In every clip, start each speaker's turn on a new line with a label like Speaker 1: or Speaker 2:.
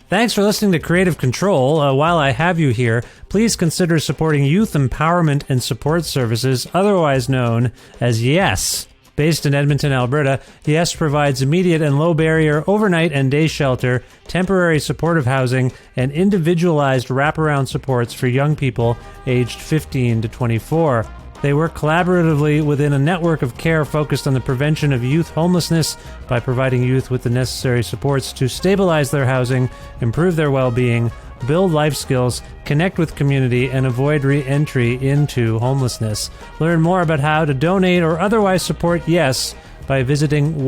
Speaker 1: Thanks for listening to Creative Control. While I have you here, please consider supporting Youth Empowerment and Support Services, otherwise known as YES. Based in Edmonton, Alberta, YES provides immediate and low-barrier overnight and day shelter, temporary supportive housing, and individualized wraparound supports for young people aged 15 to 24. They work collaboratively within a network of care focused on the prevention of youth homelessness by providing youth with the necessary supports to stabilize their housing, improve their well-being, build life skills, connect with community, and avoid re-entry into homelessness. Learn more about how to donate or otherwise support YES by visiting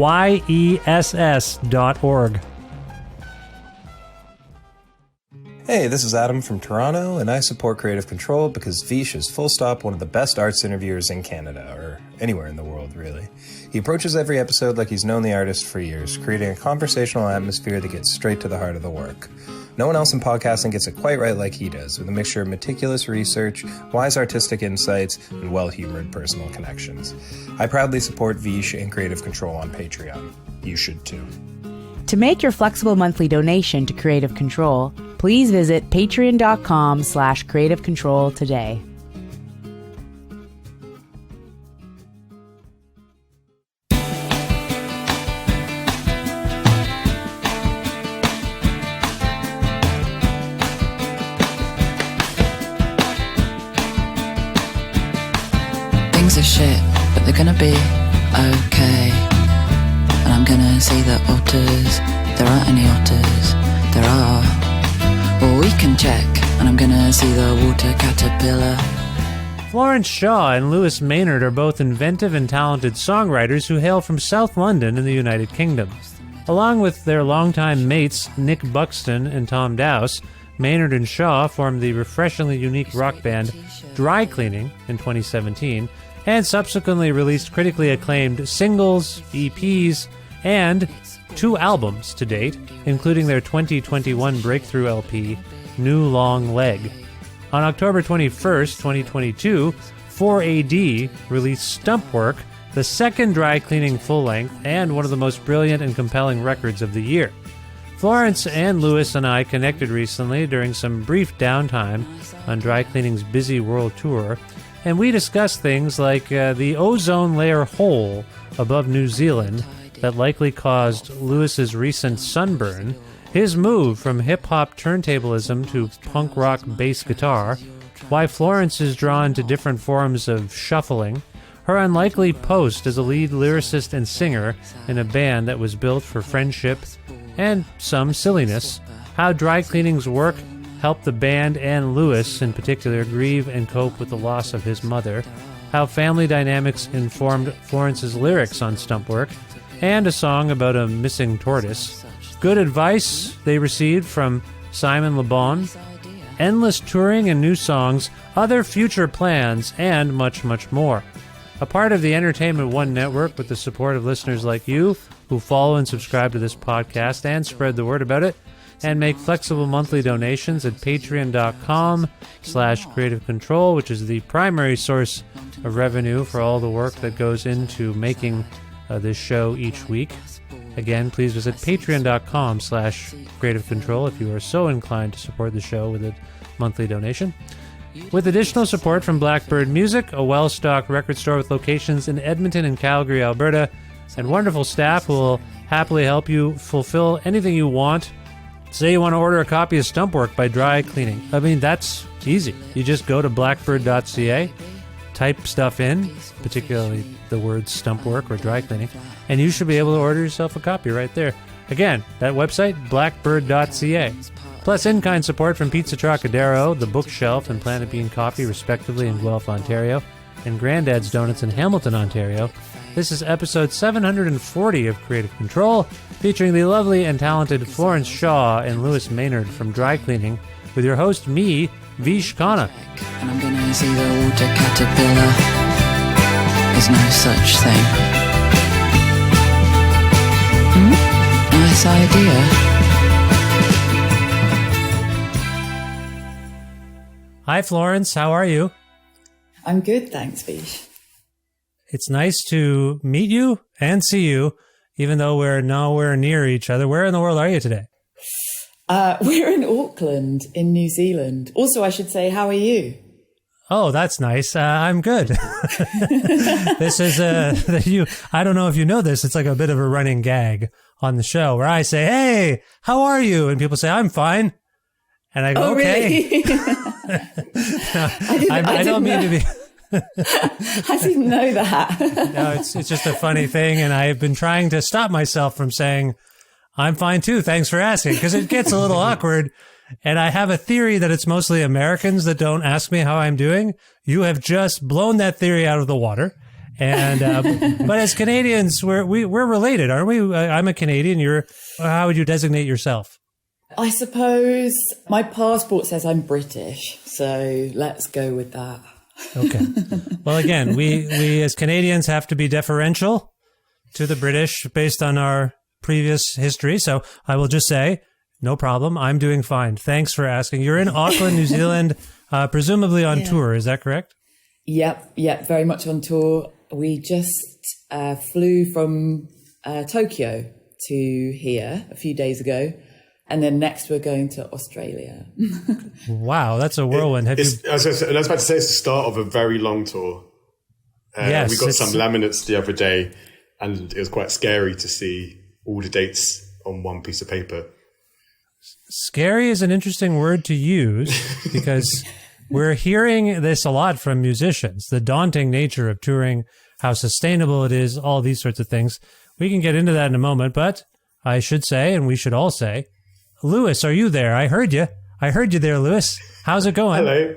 Speaker 1: yess.org.
Speaker 2: Hey, this is Adam from Toronto, and I support Creative Control because Vish is full stop one of the best arts interviewers in Canada, or anywhere in the world, really. He approaches every episode like he's known the artist for years, creating a conversational atmosphere that gets straight to the heart of the work. No one else in podcasting gets it quite right like he does, with a mixture of meticulous research, wise artistic insights, and well-humored personal connections. I proudly support Vish and Creative Control on Patreon. You should too.
Speaker 3: To make your flexible monthly donation to Creative Control, please visit patreon.com/creativecontrol today.
Speaker 4: Things are shit, but they're gonna be okay. And I'm gonna see the otters. There aren't any otters. There are. Well, we can check. And I'm gonna see the water caterpillar.
Speaker 1: Florence Shaw and Lewis Maynard are both inventive and talented songwriters who hail from South London in the United Kingdom. Along with their longtime mates Nick Buxton and Tom Dowse, Maynard and Shaw formed the refreshingly unique rock band Dry Cleaning in 2017, and subsequently released critically acclaimed singles, EPs, and 2 albums to date, including their 2021 breakthrough LP, New Long Leg. On October 21st, 2022, 4AD released Stumpwork, the second Dry Cleaning full-length and one of the most brilliant and compelling records of the year. Florence and Lewis and I connected recently during some brief downtime on Dry Cleaning's busy world tour, and we discussed things like the ozone layer hole above New Zealand that likely caused Lewis's recent sunburn, his move from hip-hop turntablism to punk rock bass guitar, why Florence is drawn to different forms of shuffling, her unlikely post as a lead lyricist and singer in a band that was built for friendship and some silliness, how Dry Cleaning's work helped the band and Lewis in particular grieve and cope with the loss of his mother, how family dynamics informed Florence's lyrics on Stumpwork, and a song about a missing tortoise, good advice they received from Simon Le Bon, endless touring and new songs, other future plans, and much, much more. A part of the Entertainment One network with the support of listeners like you who follow and subscribe to this podcast and spread the word about it, and make flexible monthly donations at patreon.com/Creative Control, which is the primary source of revenue for all the work that goes into making this show each week. Again, please visit patreon.com/Creative Control if you are so inclined to support the show with a monthly donation. With additional support from Blackbird Music, a well-stocked record store with locations in Edmonton and Calgary, Alberta, and wonderful staff who will happily help you fulfill anything you want. Say you want to order a copy of Stumpwork by Dry Cleaning. I mean, that's easy. You just go to blackbird.ca, type stuff in, particularly the words Stumpwork or Dry Cleaning, and you should be able to order yourself a copy right there. Again, that website, blackbird.ca. Plus in-kind support from Pizza Trocadero, The Bookshelf, and Planet Bean Coffee, respectively, in Guelph, Ontario, and Grandad's Donuts in Hamilton, Ontario. This is episode 740 of Creative Control, featuring the lovely and talented Florence Shaw and Lewis Maynard from Dry Cleaning, with your host, me, Vish Khanna.
Speaker 4: And I'm gonna see the water caterpillar. There's no such thing. Nice idea.
Speaker 1: Hi, Florence. How are you?
Speaker 5: I'm good, thanks, Vish.
Speaker 1: It's nice to meet you and see you even though we're nowhere near each other. Where in the world are you today?
Speaker 5: We're in Auckland, in New Zealand. Also, I should say, how are you?
Speaker 1: Oh, that's nice. I'm good. This is I don't know if you know this. It's like a bit of a running gag on the show where I say, "Hey, how are you?" And people say, "I'm fine." And I go,
Speaker 5: Oh,
Speaker 1: "Okay."
Speaker 5: really?
Speaker 1: I don't mean to be.
Speaker 5: I didn't know that.
Speaker 1: No, it's just a funny thing, and I've been trying to stop myself from saying, "I'm fine too. Thanks for asking," because it gets a little awkward. And I have a theory that it's mostly Americans that don't ask me how I'm doing. You have just blown that theory out of the water. And but as Canadians, we're related, aren't we? I'm a Canadian. How would you designate yourself?
Speaker 5: I suppose my passport says I'm British, so let's go with that.
Speaker 1: Okay. Well, again, we as Canadians have to be deferential to the British based on our previous history. So I will just say, no problem. I'm doing fine. Thanks for asking. You're in Auckland, New Zealand, presumably on tour. Is that correct?
Speaker 5: Yep, very much on tour. We just flew from Tokyo to here a few days ago. And then next we're going to Australia.
Speaker 1: Wow, that's a whirlwind.
Speaker 6: I was about to say it's the start of a very long tour.
Speaker 1: Yes,
Speaker 6: we got some laminates the other day, and it was quite scary to see all the dates on one piece of paper.
Speaker 1: Scary is an interesting word to use because we're hearing this a lot from musicians, the daunting nature of touring, how sustainable it is, all these sorts of things. We can get into that in a moment, but I should say, and we should all say, Lewis, are you there? I heard you. I heard you there, Lewis. How's it going?
Speaker 6: Hello.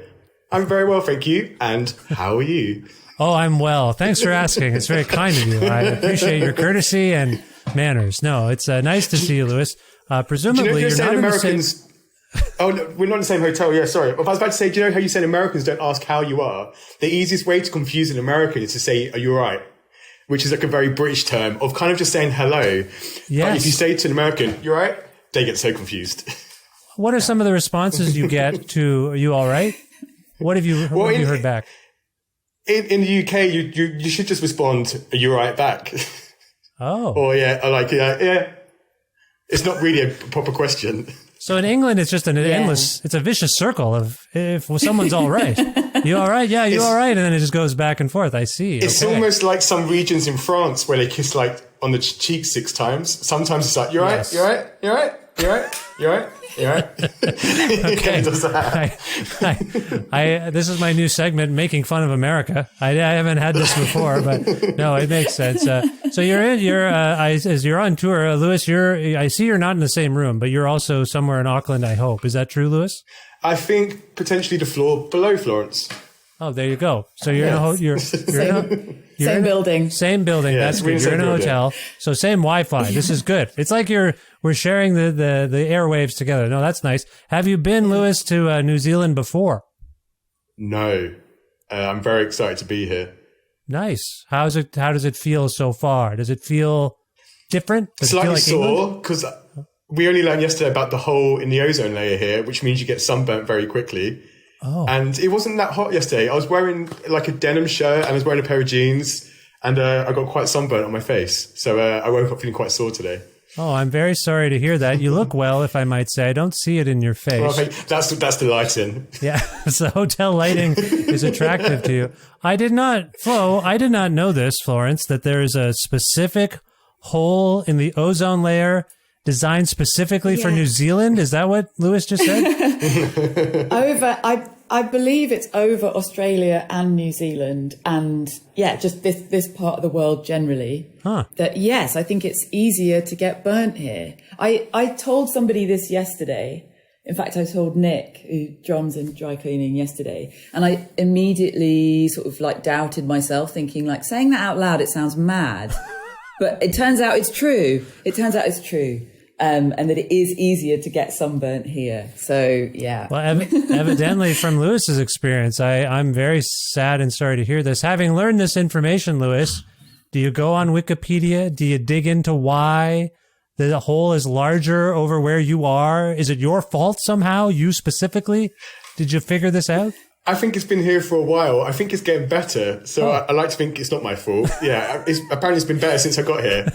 Speaker 6: I'm very well, thank you. And how are you?
Speaker 1: Oh, I'm well. Thanks for asking. It's very kind of you. I appreciate your courtesy and manners. No, it's nice to see you, Lewis. Presumably,
Speaker 6: do you know
Speaker 1: you're not
Speaker 6: Americans,
Speaker 1: in the same...
Speaker 6: Oh, no, we're not in the same hotel. Yeah, sorry. I was about to say, do you know how you said Americans don't ask how you are? The easiest way to confuse an American is to say, "Are you all right?" Which is like a very British term of kind of just saying hello.
Speaker 1: Yes.
Speaker 6: But if you say to an American, "You all right?" they get so confused.
Speaker 1: What are some of the responses you get to "Are you all right"? What have you heard back?
Speaker 6: In the UK, you should just respond, "Are you all right?" back.
Speaker 1: Oh.
Speaker 6: Or yeah. It's not really a proper question.
Speaker 1: So in England, it's just it's a vicious circle of if someone's all right. You all right? Yeah, you all right? And then it just goes back and forth. I see.
Speaker 6: It's almost like some regions in France where they kiss like on the cheek 6 times. Sometimes it's like, "You're right, you're right, you're right, you're right, you're right, you're right."
Speaker 1: Okay. This is my new segment, making fun of America. I haven't had this before, but no, it makes sense. So as you're on tour, Lewis, I see you're not in the same room, but you're also somewhere in Auckland, I hope. Is that true, Lewis?
Speaker 6: I think potentially the floor below Florence.
Speaker 1: Oh, there you go. So you're
Speaker 5: Same building.
Speaker 1: Same building.
Speaker 6: Yeah,
Speaker 1: that's good. You're in a hotel. So same Wi-Fi. This is good. It's like we're sharing the airwaves together. No, that's nice. Have you been, Lewis, to New Zealand before?
Speaker 6: No. I'm very excited to be here.
Speaker 1: Nice. How does it feel so far? Does it feel different? Does
Speaker 6: Slightly
Speaker 1: it feel like
Speaker 6: sore, because we only learned yesterday about the hole in the ozone layer here, which means you get sunburnt very quickly.
Speaker 1: Oh.
Speaker 6: And it wasn't that hot yesterday. I was wearing like a denim shirt and I was wearing a pair of jeans, and I got quite sunburnt on my face. So I woke up feeling quite sore today.
Speaker 1: Oh, I'm very sorry to hear that. You look well, if I might say. I don't see it in your face.
Speaker 6: Well, that's the lighting.
Speaker 1: Yeah, so hotel lighting is attractive to you. I did not know this, Florence, that there is a specific hole in the ozone layer designed specifically for New Zealand. Is that what Lewis just said?
Speaker 5: I believe it's over Australia and New Zealand, and just this part of the world generally.
Speaker 1: Huh.
Speaker 5: That yes, I think it's easier to get burnt here. I told somebody this yesterday. In fact, I told Nick, who drums in dry cleaning, yesterday, and I immediately sort of like doubted myself, thinking like, saying that out loud, it sounds mad. But it turns out it's true. And that it is easier to get sunburnt here. So, yeah.
Speaker 1: Well, evidently from Lewis's experience, I'm very sad and sorry to hear this. Having learned this information, Lewis, do you go on Wikipedia? Do you dig into why the hole is larger over where you are? Is it your fault somehow? You specifically? Did you figure this out?
Speaker 6: I think it's been here for a while. I think it's getting better. So I like to think it's not my fault. Yeah, apparently it's been better since I got here.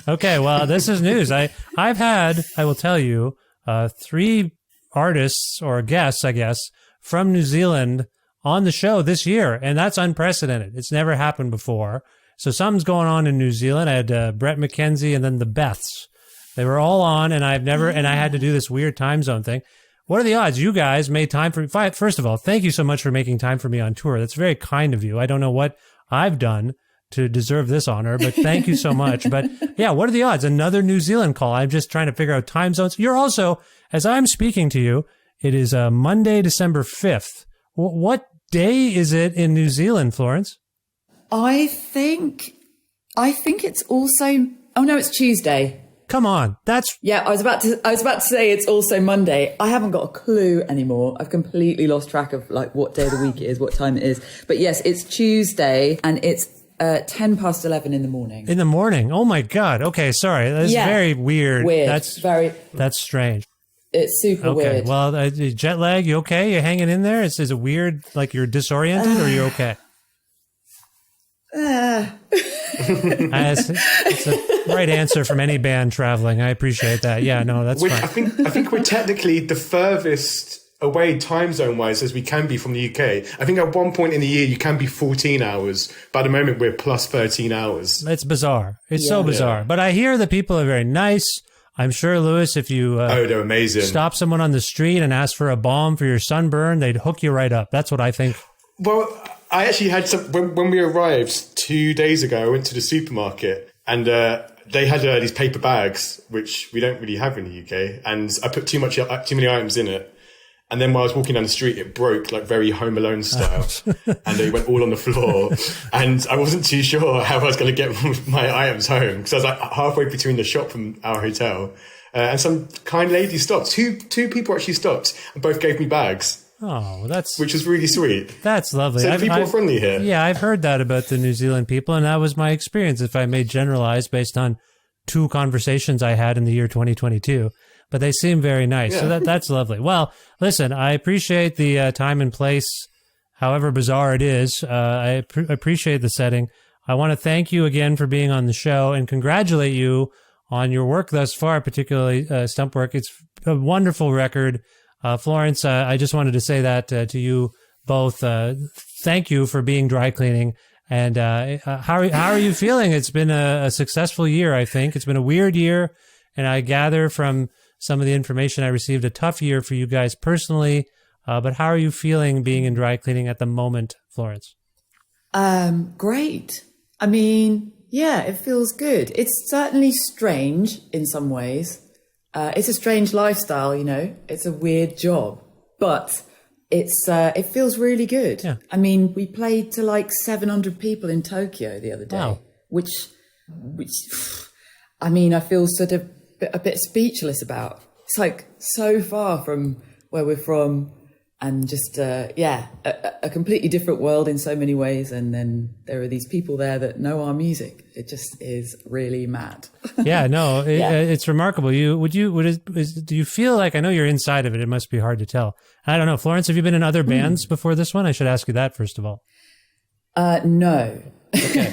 Speaker 1: Okay, well, this is news. I've had, I will tell you, 3 artists or guests, I guess, from New Zealand on the show this year, and that's unprecedented. It's never happened before. So something's going on in New Zealand. I had Brett McKenzie and then the Beths. They were all on, and I had to do this weird time zone thing. What are the odds you guys made time for? First of all, thank you so much for making time for me on tour. That's very kind of you. I don't know what I've done to deserve this honor, but thank you so much. But yeah, what are the odds? Another New Zealand call. I'm just trying to figure out time zones. You're also, as I'm speaking to you, it is Monday, December 5th. What day is it in New Zealand, Florence?
Speaker 5: I think it's also, oh no, it's Tuesday.
Speaker 1: Come on.
Speaker 5: Yeah, I was about to say it's also Monday. I haven't got a clue anymore. I've completely lost track of like what day of the week it is, what time it is. But yes, it's Tuesday and it's 10 past 11 in the morning.
Speaker 1: In the morning. Oh my God. Okay. Sorry. That's very weird. That's strange.
Speaker 5: It's super weird.
Speaker 1: Okay. Well, jet lag, you okay? You hanging in there? Is it weird? Like you're disoriented or are you okay? It's the right answer from any band traveling. I appreciate that. Yeah, no, that's fine.
Speaker 6: I think we're technically the furthest away time zone wise as we can be from the UK. I think at one point in the year you can be 14 hours. By the moment we're plus 13 hours.
Speaker 1: It's bizarre. It's so bizarre. But I hear the people are very nice. I'm sure, Lewis, if you
Speaker 6: they're amazing.
Speaker 1: Stop someone on the street and ask for a balm for your sunburn, they'd hook you right up. That's what I think.
Speaker 6: Well, I actually had some, when we arrived 2 days ago, I went to the supermarket and they had these paper bags, which we don't really have in the UK. And I put too many items in it. And then while I was walking down the street, it broke like very Home Alone style. And they went all on the floor. And I wasn't too sure how I was going to get my items home because I was like halfway between the shop and our hotel. And some kind lady stopped. Two people actually stopped and both gave me bags.
Speaker 1: Oh,
Speaker 6: which is really sweet.
Speaker 1: That's lovely.
Speaker 6: So people are friendly here.
Speaker 1: Yeah, I've heard that about the New Zealand people, and that was my experience, if I may generalize based on 2 conversations I had in the year 2022. But they seem very nice, so that's lovely. Well, listen, I appreciate the time and place, however bizarre it is. I appreciate the setting. I want to thank you again for being on the show and congratulate you on your work thus far, particularly Stump Work. It's a wonderful record. Florence, I just wanted to say that to you both. Thank you for being dry cleaning. And how are you feeling? It's been a successful year, I think. It's been a weird year. And I gather from some of the information I received, a tough year for you guys personally. But how are you feeling being in dry cleaning at the moment, Florence?
Speaker 5: Great. I mean, yeah, it feels good. It's certainly strange in some ways. It's a strange lifestyle, you know. It's a weird job, but it feels really good. Yeah. I mean, we played to like 700 people in Tokyo the other day, which I mean, I feel sort of a bit speechless about. It's like so far from where we're from, and just a completely different world in so many ways. And then there are these people there that know our music. It just is really mad.
Speaker 1: Yeah, no, it's remarkable. Do you feel like, I know you're inside of it, it must be hard to tell. I don't know, Florence, have you been in other bands before this one? I should ask you that first of all.
Speaker 5: No.
Speaker 1: Okay.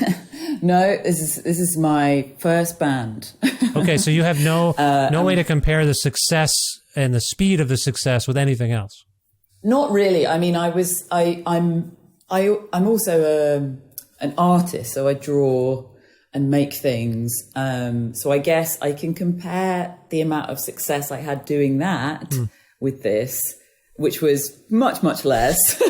Speaker 5: No, this is my first band.
Speaker 1: Okay, so you have no way to compare the success and the speed of the success with anything else.
Speaker 5: Not really. I mean, I'm also an artist, so I draw and make things. So I guess I can compare the amount of success I had doing that with this, which was much, much less.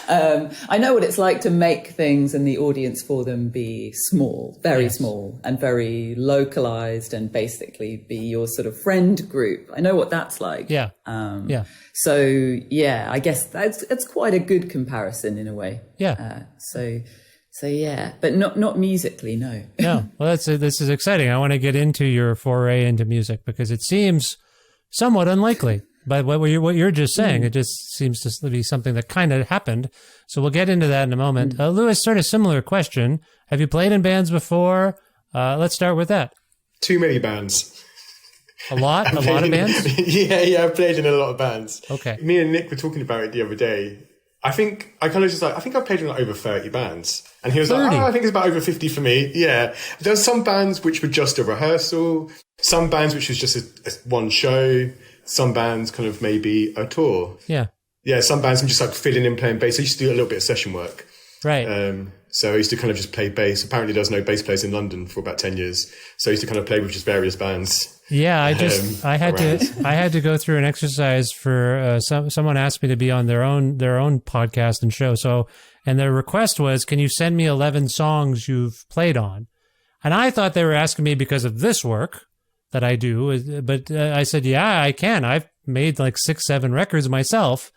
Speaker 5: I know what it's like to make things and the audience for them be small, very small and very localized and basically be your sort of friend group. I know what that's like.
Speaker 1: Yeah.
Speaker 5: So yeah, I guess that's quite a good comparison in a way.
Speaker 1: Yeah.
Speaker 5: So yeah, but not musically, no.
Speaker 1: No. Well, this is exciting. I want to get into your foray into music because it seems somewhat unlikely. But what you're just saying, it just seems to be something that kind of happened. So we'll get into that in a moment. Lewis, sort of similar question. Have you played in bands before? Let's start with that.
Speaker 6: Too many bands.
Speaker 1: A lot of bands?
Speaker 6: Yeah, I played in a lot of bands.
Speaker 1: Okay.
Speaker 6: Me and Nick were talking about it the other day. I think I played in like over 30 bands. And he was
Speaker 1: 30?
Speaker 6: like, I think it's about over 50 for me. Yeah. There's some bands which were just a rehearsal, some bands which was just a one show, some bands kind of maybe a tour.
Speaker 1: Yeah.
Speaker 6: Yeah, some bands I'm just like filling in playing bass. I used to do a little bit of session work.
Speaker 1: Right.
Speaker 6: So I used to kind of just play bass. Apparently there's no bass players in London for about 10 years. So I used to kind of play with just various bands.
Speaker 1: Yeah, I had to go through an exercise for someone asked me to be on their own podcast and show. So, and their request was, can you send me 11 songs you've played on? And I thought they were asking me because of this work that I do, but I said, yeah, I can. I've made like 6-7 records myself.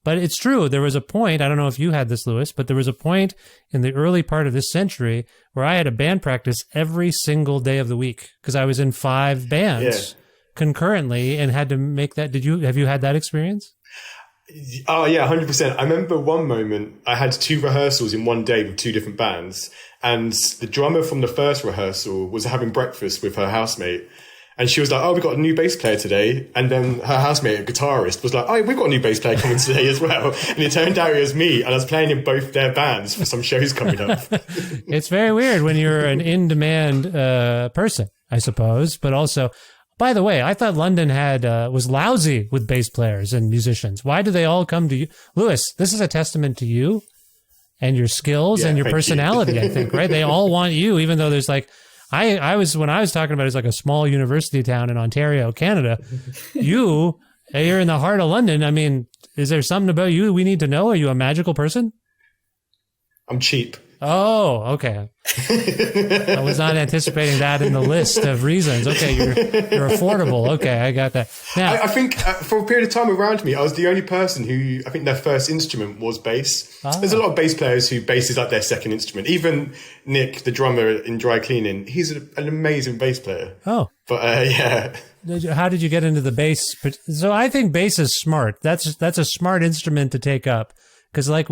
Speaker 1: But it's true. There was a point, I don't know if you had this, Lewis, but there was a point in the early part of this century where I had a band practice every single day of the week because I was in 5 bands concurrently and had to make that. Have you had that experience?
Speaker 6: Oh yeah, 100%. I remember one moment I had 2 rehearsals in one day with 2 different bands, and the drummer from the first rehearsal was having breakfast with her housemate. And she was like, oh, we've got a new bass player today. And then her housemate, a guitarist, was like, oh, we've got a new bass player coming today as well. And it turned out it was me. And I was playing in both their bands for some shows coming up.
Speaker 1: It's very weird when you're an in-demand person, I suppose. But also, by the way, I thought London was lousy with bass players and musicians. Why do they all come to you? Lewis, this is a testament to you and your skills and your personality, I think, right? They all want you, even though there's like... when I was talking about it, it's like a small university town in Ontario, Canada. You're in the heart of London. I mean, is there something about you we need to know? Are you a magical person?
Speaker 6: I'm cheap.
Speaker 1: Oh, okay. I was not anticipating that in the list of reasons. Okay, you're affordable. Okay, I got that. Now,
Speaker 6: I think for a period of time around me, I was the only person who, I think their first instrument was bass. There's a lot of bass players who bass is like their second instrument. Even Nick, the drummer in Dry Cleaning, he's an amazing bass player. Oh. But yeah.
Speaker 1: How did you get into the bass? So I think bass is smart. That's a smart instrument to take up. Because like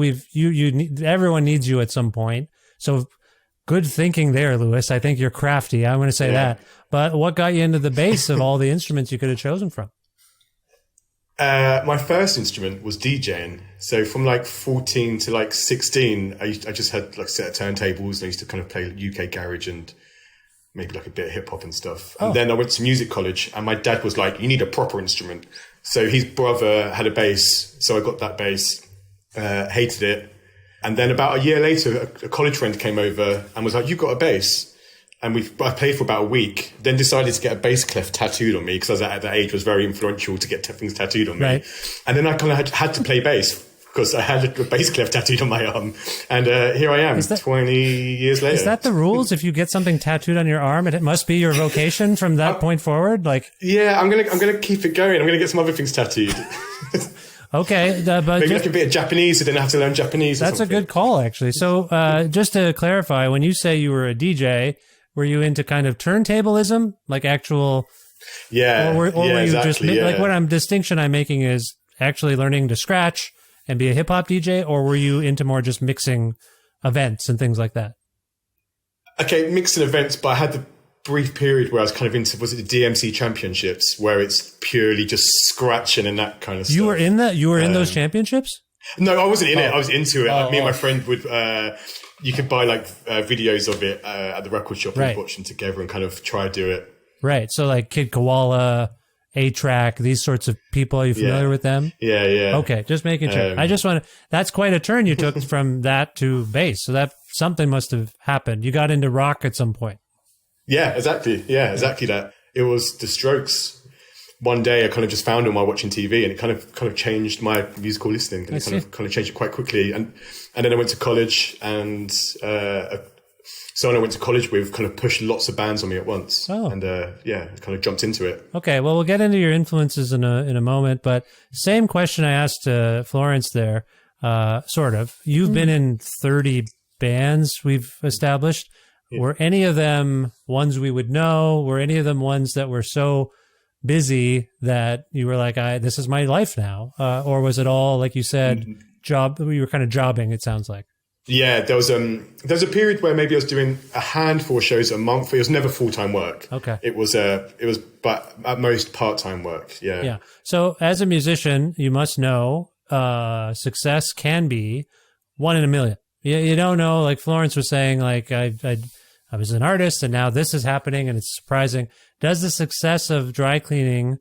Speaker 1: everyone needs you at some point. So good thinking there, Lewis. I think you're crafty. I'm going to say that. But what got you into the bass of all the instruments you could have chosen from?
Speaker 6: My first instrument was DJing. So from like 14 to like 16, I just had like a set of turntables. And I used to kind of play UK garage and maybe like a bit of hip hop and stuff. And then I went to music college and my dad was like, you need a proper instrument. So his brother had a bass. So I got that bass. Hated it. And then about a year later, a college friend came over and was like, you've got a bass. And I played for about a week, then decided to get a bass clef tattooed on me because I was at that age was very influential to get things tattooed on me. Right. And then I kind of had to play bass because I had a bass clef tattooed on my arm. And here I am 20 years later.
Speaker 1: Is that the rules? If you get something tattooed on your arm, it must be your vocation from that point forward?
Speaker 6: Yeah, I'm gonna keep it going. I'm gonna get some other things tattooed.
Speaker 1: Okay, but
Speaker 6: maybe like a bit of Japanese, so then I have to learn Japanese.
Speaker 1: That's a good call, actually. So, just to clarify, when you say you were a DJ, were you into kind of turntablism, like actual?
Speaker 6: Yeah,
Speaker 1: or were you
Speaker 6: exactly,
Speaker 1: just like what distinction I'm making is actually learning to scratch and be a hip hop DJ, or were you into more just mixing events and things like that?
Speaker 6: Okay, mixing events, but I had the brief period where I was kind of into, was it the DMC championships, where it's purely just scratching and that kind of stuff.
Speaker 1: You were in that? You were in those championships?
Speaker 6: No, I wasn't in it. I was into it. Me and my friend would, you could buy like videos of it at the record shop and watch them together and kind of try to do it.
Speaker 1: Right. So like Kid Koala, A-Track, these sorts of people. Are you familiar with them?
Speaker 6: Yeah, yeah.
Speaker 1: Okay, just making sure. I just want to, that's quite a turn you took from that to bass. So that something must have happened. You got into rock at some point.
Speaker 6: Yeah, exactly. Yeah, exactly that. It was the Strokes. One day I kind of just found them while watching TV and it kind of changed my musical listening and it kind of changed it quite quickly. And then I went to college and someone I went to college with kind of pushed lots of bands on me at once. And I kind of jumped into it.
Speaker 1: Okay, well, we'll get into your influences in a moment, but same question I asked Florence there, sort of. You've been in 30 bands we've established. Yeah. Were any of them ones we would know? Were any of them ones that were so busy that you were like, this is my life now? Or was it all, like you said, you were kind of jobbing, it sounds like?
Speaker 6: Yeah, there was a period where maybe I was doing a handful of shows a month. It was never full-time work.
Speaker 1: Okay.
Speaker 6: It was but at most part-time work. Yeah.
Speaker 1: Yeah. So as a musician, you must know success can be 1 in a million. You don't know, like Florence was saying, like I was an artist and now this is happening and it's surprising. Does the success of dry cleaning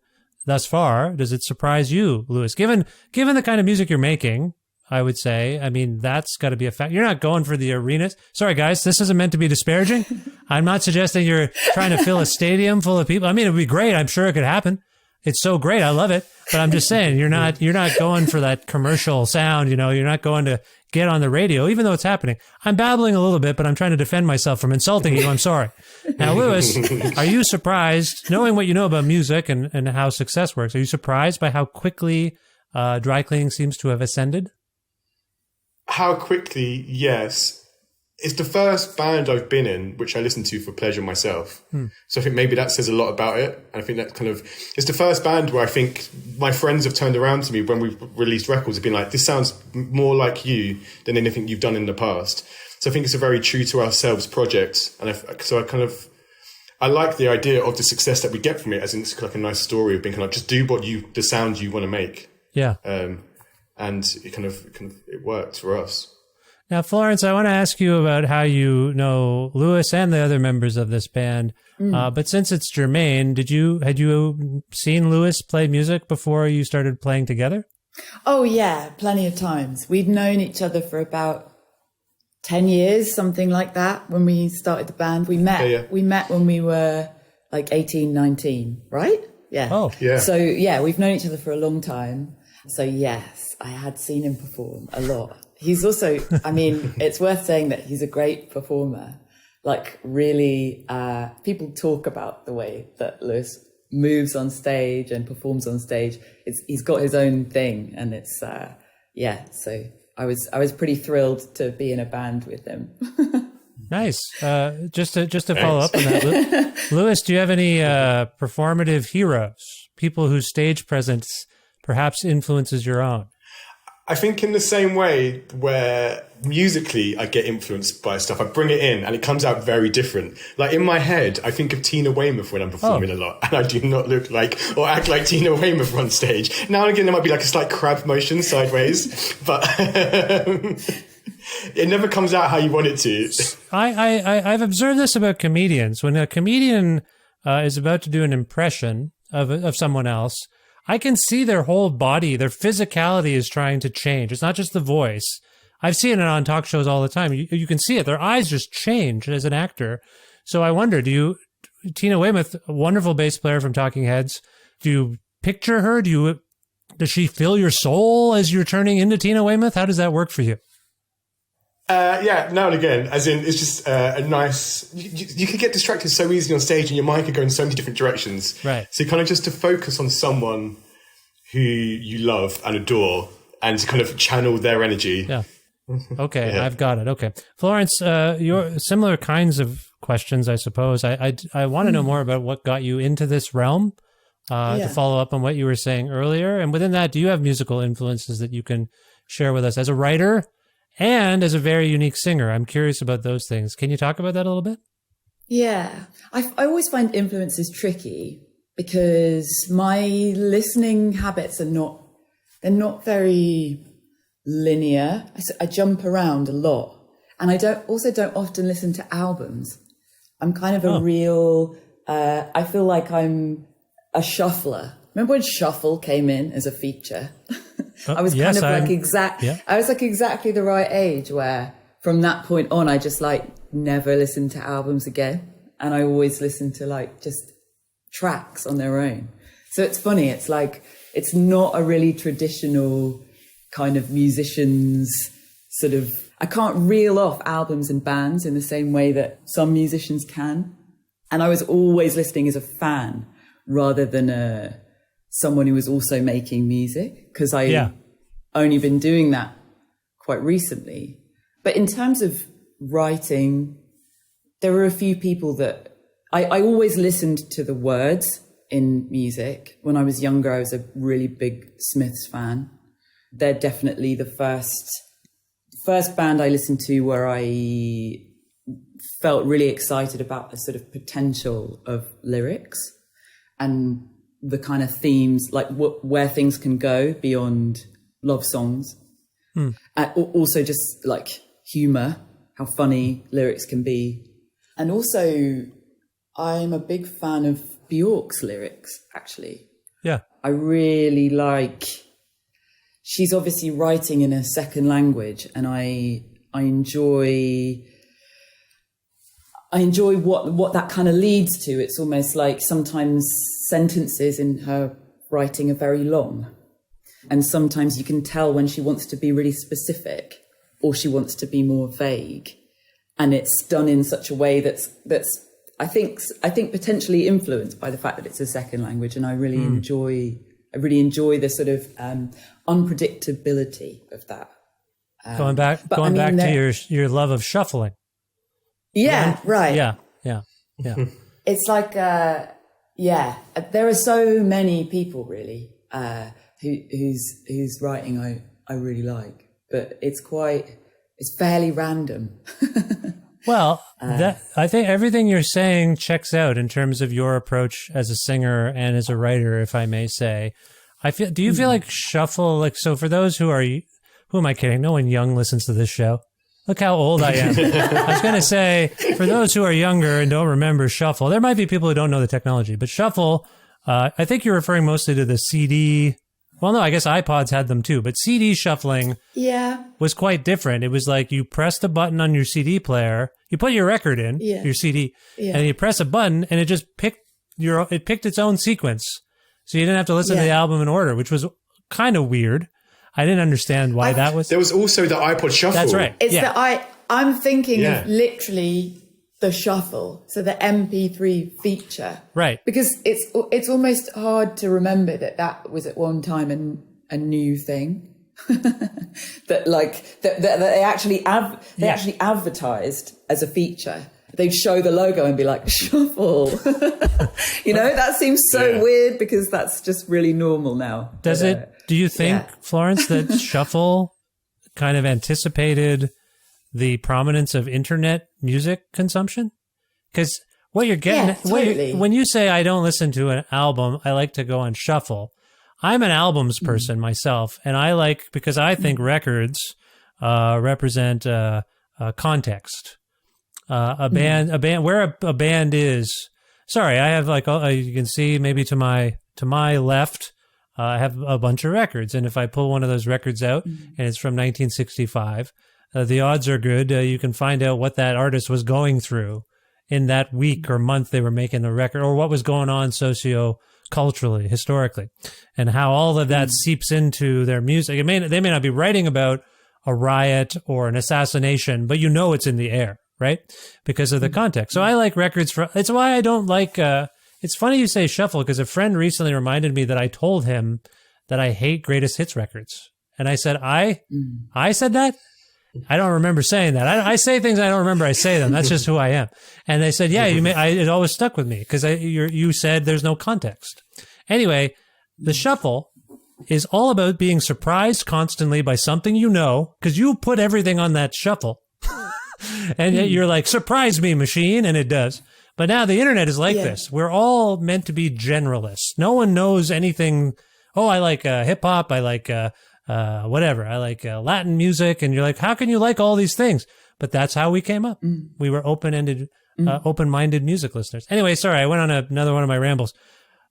Speaker 1: thus far, does it surprise you, Lewis? Given the kind of music you're making, I would say, I mean, that's got to be a fact. You're not going for the arenas. Sorry, guys, this isn't meant to be disparaging. I'm not suggesting you're trying to fill a stadium full of people. I mean, it would be great. I'm sure it could happen. It's so great. I love it. But I'm just saying, you're not going for that commercial sound. You're not going to get on the radio, even though it's happening. I'm babbling a little bit, but I'm trying to defend myself from insulting you. I'm sorry. Now, Lewis, are you surprised, knowing what you know about music and how success works, are you surprised by how quickly dry cleaning seems to have ascended?
Speaker 6: How quickly? Yes. It's the first band I've been in which I listen to for pleasure myself. So I think maybe that says a lot about it. And I think that it's the first band where I think my friends have turned around to me when we've released records, have been like, this sounds more like you than anything you've done in the past. So I think it's a very true to ourselves project. And I like the idea of the success that we get from it, as in it's like a nice story of being kind of just do the sound you want to make.
Speaker 1: Yeah.
Speaker 6: And it worked for us.
Speaker 1: Now, Florence, I want to ask you about how you know Lewis and the other members of this band. But since it's germane, had you seen Lewis play music before you started playing together?
Speaker 5: Oh, yeah, plenty of times. We'd known each other for about 10 years, something like that, when we started the band. We met when we were like 18, 19, right? Yeah.
Speaker 1: Oh,
Speaker 6: yeah.
Speaker 5: So, yeah, we've known each other for a long time. So, yes, I had seen him perform a lot. He's also, I mean, it's worth saying that he's a great performer. Like, really, people talk about the way that Lewis moves on stage and performs on stage. He's got his own thing, and it's, so I was pretty thrilled to be in a band with him.
Speaker 1: Nice. Just to follow up on that, Lewis, do you have any performative heroes, people whose stage presence perhaps influences your own?
Speaker 6: I think in the same way where musically I get influenced by stuff, I bring it in and it comes out very different. Like in my head, I think of Tina Weymouth when I'm performing a lot, and I do not look like or act like Tina Weymouth on stage. Now and again, there might be like a slight crab motion sideways, but it never comes out how you want it to.
Speaker 1: I've observed this about comedians. When a comedian is about to do an impression of someone else, I can see their whole body, their physicality is trying to change. It's not just the voice. I've seen it on talk shows all the time. You can see it. Their eyes just change as an actor. So I wonder, Tina Weymouth, a wonderful bass player from Talking Heads, do you picture her? Does she fill your soul as you're turning into Tina Weymouth? How does that work for you?
Speaker 6: Yeah, now and again, as in, it's just a nice, you could get distracted so easily on stage and your mind could go in so many different directions.
Speaker 1: Right.
Speaker 6: So kind of just to focus on someone who you love and adore and to kind of channel their energy.
Speaker 1: Yeah. Okay. Yeah. I've got it. Okay. Florence, your similar kinds of questions, I suppose. I want to know more about what got you into this realm, to follow up on what you were saying earlier. And within that, do you have musical influences that you can share with us as a writer and as a very unique singer? I'm curious about those things. Can you talk about that a little bit?
Speaker 5: Yeah. I always find influences tricky because my listening habits they're not very linear. I jump around a lot. And I don't often listen to albums. I'm kind of a real, I feel like I'm a shuffler. Remember when shuffle came in as a feature? I was I was like exactly the right age where from that point on, I just like never listened to albums again. And I always listened to like just tracks on their own. So it's funny. It's like, it's not a really traditional kind of musician's sort of, I can't reel off albums and bands in the same way that some musicians can. And I was always listening as a fan rather than someone who was also making music, because I only been doing that quite recently. But in terms of writing, there were a few people that I always listened to the words in music. When I was younger, I was a really big Smiths fan. They're definitely the first first band I listened to where I felt really excited about the sort of potential of lyrics and the kind of themes, like where things can go beyond love songs. Also just like humor, how funny lyrics can be. And also I'm a big fan of Björk's lyrics, actually.
Speaker 1: Yeah.
Speaker 5: I really like, she's obviously writing in a second language, and I enjoy what that kind of leads to. It's almost like sometimes sentences in her writing are very long, and sometimes you can tell when she wants to be really specific or she wants to be more vague, and it's done in such a way that's I think potentially influenced by the fact that it's a second language, and I really enjoy the sort of unpredictability of that.
Speaker 1: Going back to your love of shuffling.
Speaker 5: Yeah, right.
Speaker 1: Yeah.
Speaker 5: It's like, there are so many people really whose writing I really like, but it's fairly random.
Speaker 1: Well, I think everything you're saying checks out in terms of your approach as a singer and as a writer, if I may say. Do you feel like shuffle, like, so for those who am I kidding? No one young listens to this show. Look how old I am. I was going to say, for those who are younger and don't remember shuffle, there might be people who don't know the technology, but shuffle, I think you're referring mostly to the CD. Well, no, I guess iPods had them too, but CD shuffling was quite different. It was like you pressed a button on your CD player, you put your record in, your CD, and you press a button and it just picked its own sequence. So you didn't have to listen to the album in order, which was kind of weird. I didn't understand why that was.
Speaker 6: There was also the iPod Shuffle.
Speaker 1: That's right.
Speaker 5: I'm thinking of literally the shuffle, so the MP3 feature,
Speaker 1: right? Because
Speaker 5: it's almost hard to remember that was at one time a new thing. that they actually advertised as a feature. They'd show the logo and be like, shuffle. That seems so weird because that's just really normal now.
Speaker 1: Do you think, Florence, that shuffle kind of anticipated the prominence of internet music consumption? Because what you're getting,
Speaker 5: totally.
Speaker 1: when you say I don't listen to an album, I like to go on shuffle. I'm an albums person myself, and because I think records represent context. A band where a band is. Sorry, I have you can see maybe to my left, I have a bunch of records, and if I pull one of those records out and it's from 1965, the odds are good you can find out what that artist was going through in that week or month they were making the record, or what was going on socio-culturally, historically, and how all of that seeps into their music. They may not be writing about a riot or an assassination, but it's in the air, right? Because of the context. So I like records it's why I don't like, it's funny you say shuffle, because a friend recently reminded me that I told him that I hate greatest hits records. And I said, I said that? I don't remember saying that. I say things I don't remember I say them. That's just who I am. And they said, it always stuck with me because you said there's no context. Anyway, the shuffle is all about being surprised constantly by something because you put everything on that shuffle. And yet you're like, surprise me, machine, and it does. But now the internet is like this. We're all meant to be generalists. No one knows anything. Oh, I like hip hop. I like whatever. I like Latin music. And you're like, how can you like all these things? But that's how we came up. We were open-ended, open-minded music listeners. Anyway, sorry, I went on another one of my rambles.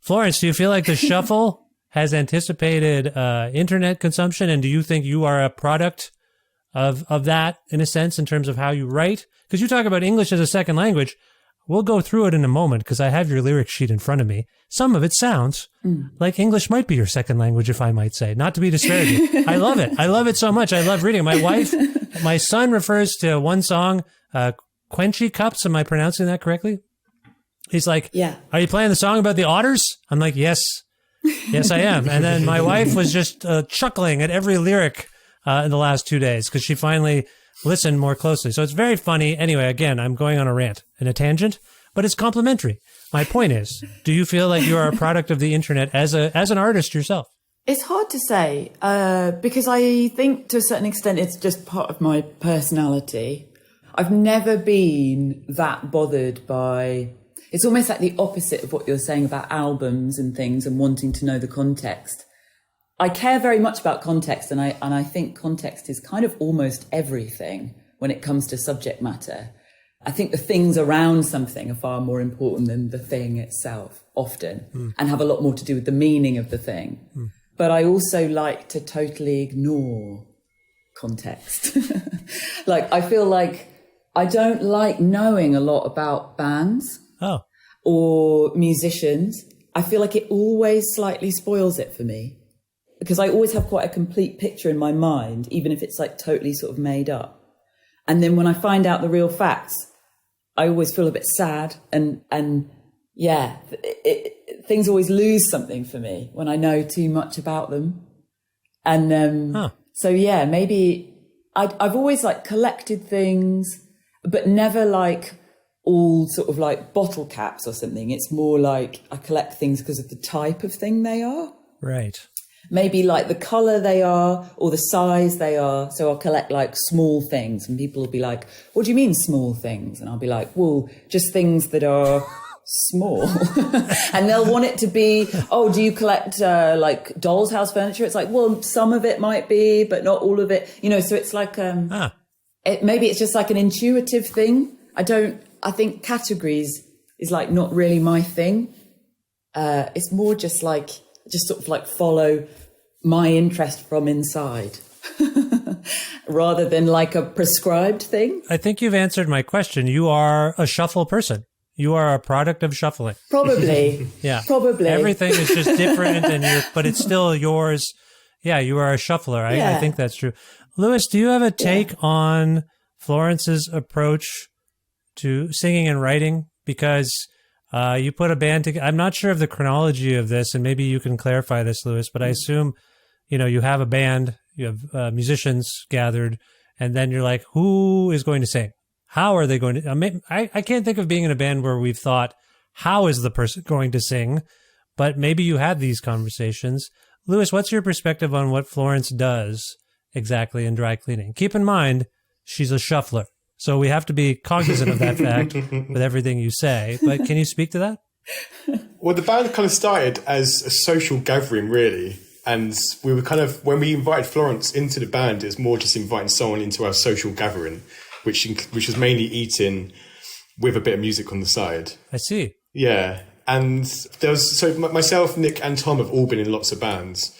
Speaker 1: Florence, do you feel like the shuffle has anticipated internet consumption? And do you think you are a product of that, in a sense, in terms of how you write? Because you talk about English as a second language. We'll go through it in a moment because I have your lyric sheet in front of me. Some of it sounds like English might be your second language, if I might say. Not to be disparaging. I love it. I love it so much. I love reading. My son refers to one song, Quenchy Cups. Am I pronouncing that correctly? He's like, are you playing the song about the otters? I'm like, yes. Yes, I am. And then my wife was just chuckling at every lyric in the last 2 days because she finally listened more closely. So it's very funny. Anyway, again, I'm going on a rant and a tangent, but it's complimentary. My point is, do you feel like you are a product of the internet as an artist yourself?
Speaker 5: It's hard to say because I think to a certain extent it's just part of my personality. I've never been that bothered by... It's almost like the opposite of what you're saying about albums and things and wanting to know the context. I care very much about context, and I think context is kind of almost everything when it comes to subject matter. I think the things around something are far more important than the thing itself, often, and have a lot more to do with the meaning of the thing. But I also like to totally ignore context. Like, I feel like I don't like knowing a lot about bands or musicians. I feel like it always slightly spoils it for me because I always have quite a complete picture in my mind, even if it's like totally sort of made up. And then when I find out the real facts, I always feel a bit sad and yeah, things always lose something for me when I know too much about them. And so, yeah, maybe I've always like collected things, but never like all sort of like bottle caps or something. It's more like I collect things because of the type of thing they are.
Speaker 1: Right.
Speaker 5: Maybe like the color they are or the size they are. So I'll collect like small things and people will be like, what do you mean small things? And I'll be like, well, just things that are small. And they'll want it to be, oh, do you collect like doll's house furniture? It's like, well, some of it might be, but not all of it. You know, so it's like, maybe it's just like an intuitive thing. I think categories is like not really my thing. It's more just like, sort of like follow my interest from inside rather than like a prescribed thing.
Speaker 1: I think you've answered my question. You are a shuffle person. You are a product of shuffling.
Speaker 5: Probably.
Speaker 1: Yeah.
Speaker 5: Probably.
Speaker 1: Everything is just different but it's still yours. Yeah, you are a shuffler. I think that's true. Lewis, do you have a take on Florence's approach to singing and writing? Because you put a band together. I'm not sure of the chronology of this, and maybe you can clarify this, Lewis, but I assume, you have a band, you have musicians gathered, and then you're like, who is going to sing? How are they going to... I can't think of being in a band where we've thought, how is the person going to sing? But maybe you had these conversations. Lewis, what's your perspective on what Florence does exactly in dry cleaning? Keep in mind, she's a shuffler. So we have to be cognizant of that fact with everything you say. But can you speak to that?
Speaker 6: Well, the band kind of started as a social gathering, really. And we were kind of, when we invited Florence into the band, it's more just inviting someone into our social gathering, which was mainly eating with a bit of music on the side.
Speaker 1: I see.
Speaker 6: Yeah. And myself, Nick and Tom have all been in lots of bands.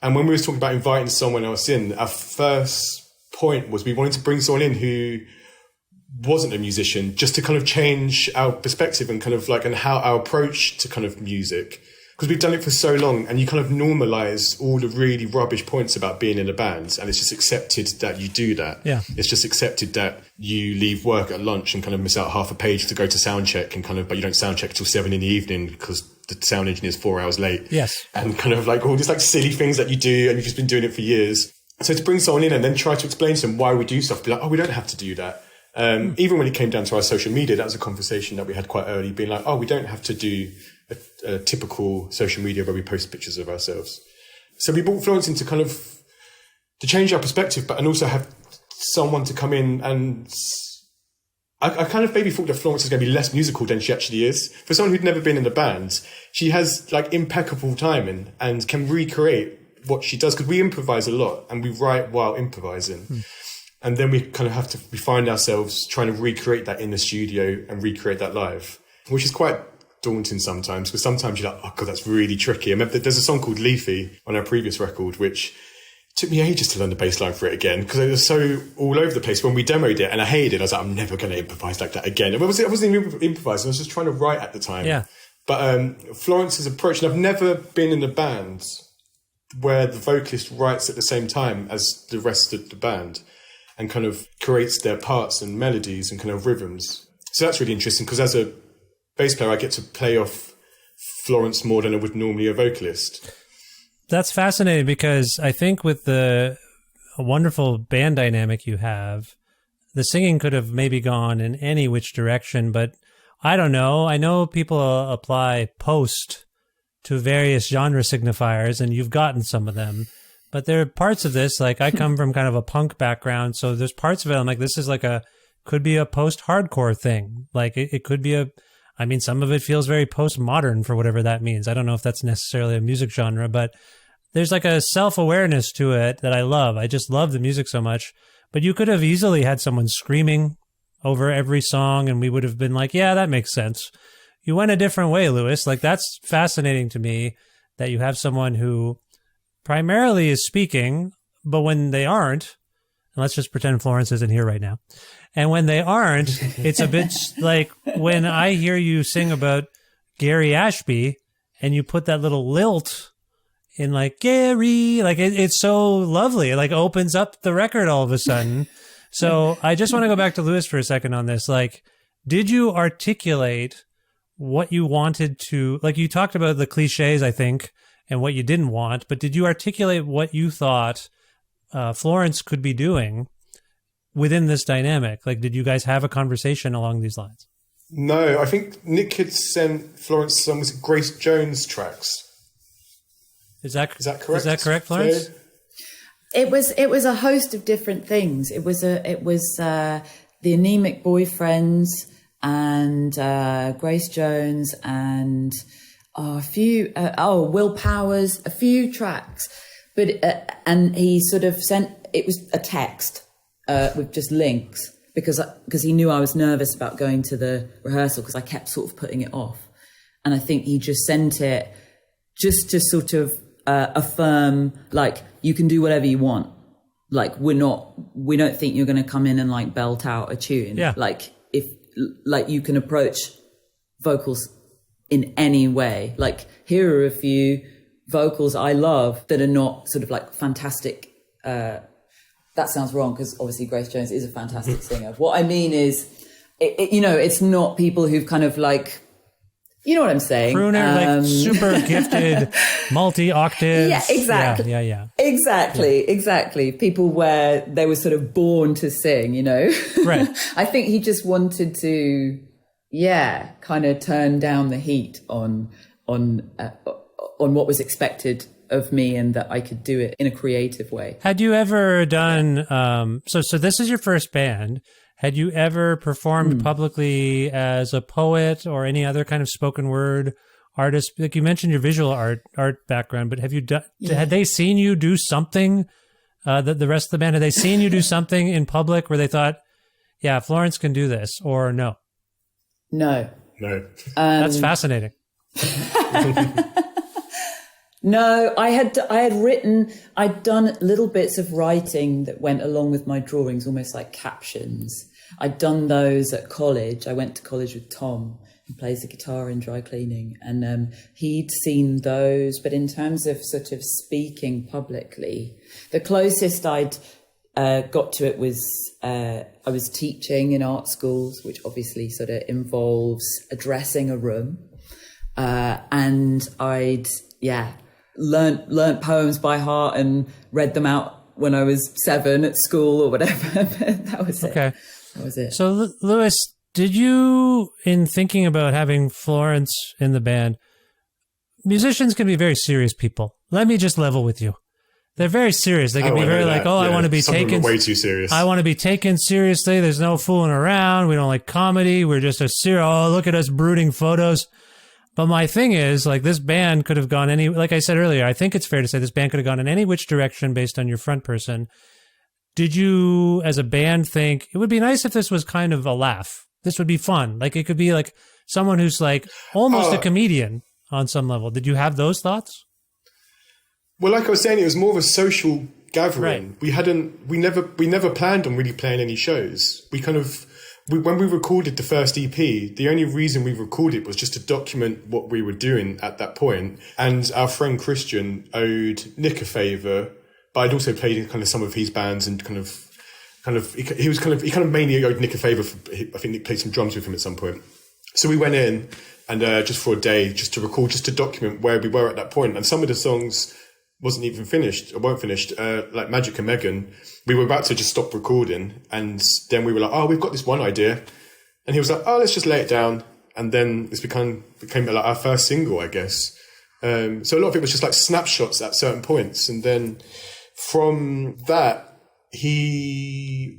Speaker 6: And when we were talking about inviting someone else in, our first point was we wanted to bring someone in who wasn't a musician, just to kind of change our perspective and kind of like, and how our approach to kind of music, because we've done it for so long and you kind of normalize all the really rubbish points about being in a band, and it's just accepted that you do that.
Speaker 1: Yeah.
Speaker 6: It's just accepted that you leave work at lunch and kind of miss out half a page to go to sound check and kind of, but you don't sound check till 7 p.m. because the sound engineer is 4 hours late.
Speaker 1: Yes.
Speaker 6: And kind of like all these like silly things that you do and you've just been doing it for years. So to bring someone in and then try to explain to them why we do stuff, be like, oh, we don't have to do that. Even when it came down to our social media, that was a conversation that we had quite early, being like, oh, we don't have to do a typical social media where we post pictures of ourselves. So we brought Florence in to kind of, to change our perspective, and also have someone to come in and I kind of maybe thought that Florence is going to be less musical than she actually is. For someone who'd never been in a band, she has like impeccable timing and can recreate what she does, because we improvise a lot and we write while improvising. And then we kind of we find ourselves trying to recreate that in the studio and recreate that live, which is quite daunting sometimes, because sometimes you're like, oh God, that's really tricky. I remember there's a song called Leafy on our previous record, which took me ages to learn the bass line for it again, because it was so all over the place when we demoed it, and I hated it. I was like, I'm never going to improvise like that again. I wasn't even improvising, I was just trying to write at the time.
Speaker 1: Yeah.
Speaker 6: But Florence's approach, and I've never been in a band where the vocalist writes at the same time as the rest of the band and kind of creates their parts and melodies and kind of rhythms. So that's really interesting, because as a bass player, I get to play off Florence more than I would normally a vocalist.
Speaker 1: That's fascinating, because I think with a wonderful band dynamic you have, the singing could have maybe gone in any which direction, but I don't know. I know people apply post to various genre signifiers, and you've gotten some of them. But there are parts of this, like I come from kind of a punk background, so there's parts of it I'm like, this is like could be a post-hardcore thing. Like it could be some of it feels very postmodern for whatever that means. I don't know if that's necessarily a music genre, but there's like a self-awareness to it that I love. I just love the music so much. But you could have easily had someone screaming over every song, and we would have been like, yeah, that makes sense. You went a different way, Lewis. Like, that's fascinating to me that you have someone who primarily is speaking, but when they aren't, and let's just pretend Florence isn't here right now. And when they aren't, it's a bit like when I hear you sing about Gary Ashby and you put that little lilt in like Gary, like it's so lovely. It like opens up the record all of a sudden. So I just want to go back to Lewis for a second on this. Like, did you articulate what you wanted to, like you talked about the cliches, I think, and what you didn't want, but did you articulate what you thought Florence could be doing within this dynamic? Like, did you guys have a conversation along these lines?
Speaker 6: No, I think Nick had sent Florence some Grace Jones tracks. Is that correct?
Speaker 1: Is that correct, Florence?
Speaker 5: It was a host of different things. It was the Anemic Boyfriends and Grace Jones and a few Will Powers, a few tracks, but and he sort of sent, it was a text with just links because he knew I was nervous about going to the rehearsal because I kept sort of putting it off, and I think he just sent it just to sort of affirm, like, you can do whatever you want. Like, we don't think you're going to come in and like belt out a tune.
Speaker 1: Yeah.
Speaker 5: Like, like you can approach vocals in any way. Like, here are a few vocals I love that are not sort of like fantastic. That sounds wrong because obviously Grace Jones is a fantastic singer. What I mean is, it's not people who've kind of like, you know what I'm saying?
Speaker 1: Crooner, like super gifted, multi-octaves.
Speaker 5: Yeah, exactly.
Speaker 1: Yeah.
Speaker 5: Exactly. People where they were sort of born to sing, you know?
Speaker 1: Right.
Speaker 5: I think he just wanted to, kind of turn down the heat on what was expected of me and that I could do it in a creative way.
Speaker 1: Had you ever done, so this is your first band. Had you ever performed publicly as a poet or any other kind of spoken word artist? Like you mentioned your visual art background, but have you done? Yeah. Had they seen you do something? The rest of the band, had they seen you do something in public where they thought, "Yeah, Florence can do this," or no?
Speaker 5: No.
Speaker 1: That's fascinating.
Speaker 5: No, I'd done little bits of writing that went along with my drawings, almost like captions. I'd done those at college. I went to college with Tom, who plays the guitar in Dry Cleaning, and he'd seen those. But in terms of sort of speaking publicly, the closest I'd got to it was I was teaching in art schools, which obviously sort of involves addressing a room, and I'd learnt poems by heart and read them out when I was 7 at school or whatever. That was it.
Speaker 1: Okay.
Speaker 5: That was it.
Speaker 1: So, Lewis, did you, in thinking about having Florence in the band, musicians can be very serious people. Let me just level with you. They're very serious. They can be very like, I want to be taken
Speaker 6: way too serious.
Speaker 1: I want to be taken seriously. There's no fooling around. We don't like comedy. We're just look at us brooding photos. But my thing is, like, this band could have gone like I said earlier, I think it's fair to say this band could have gone in any which direction based on your front person. Did you, as a band, think it would be nice if this was kind of a laugh? This would be fun. Like, it could be like someone who's like almost a comedian on some level. Did you have those thoughts?
Speaker 6: Well, like I was saying, it was more of a social gathering.
Speaker 1: Right.
Speaker 6: We never planned on really playing any shows. When we recorded the first EP, the only reason we recorded was just to document what we were doing at that point. And our friend Christian owed Nick a favour, but I'd also played in kind of some of his bands and he mainly owed Nick a favour. I think Nick played some drums with him at some point. So we went in and just for a day, just to record, just to document where we were at that point. And some of the songs weren't finished, like Magic and Megan. We were about to just stop recording, and then we were like, we've got this one idea. And he was like, let's just lay it down. And then this became like our first single, I guess, So a lot of it was just like snapshots at certain points. And then from that,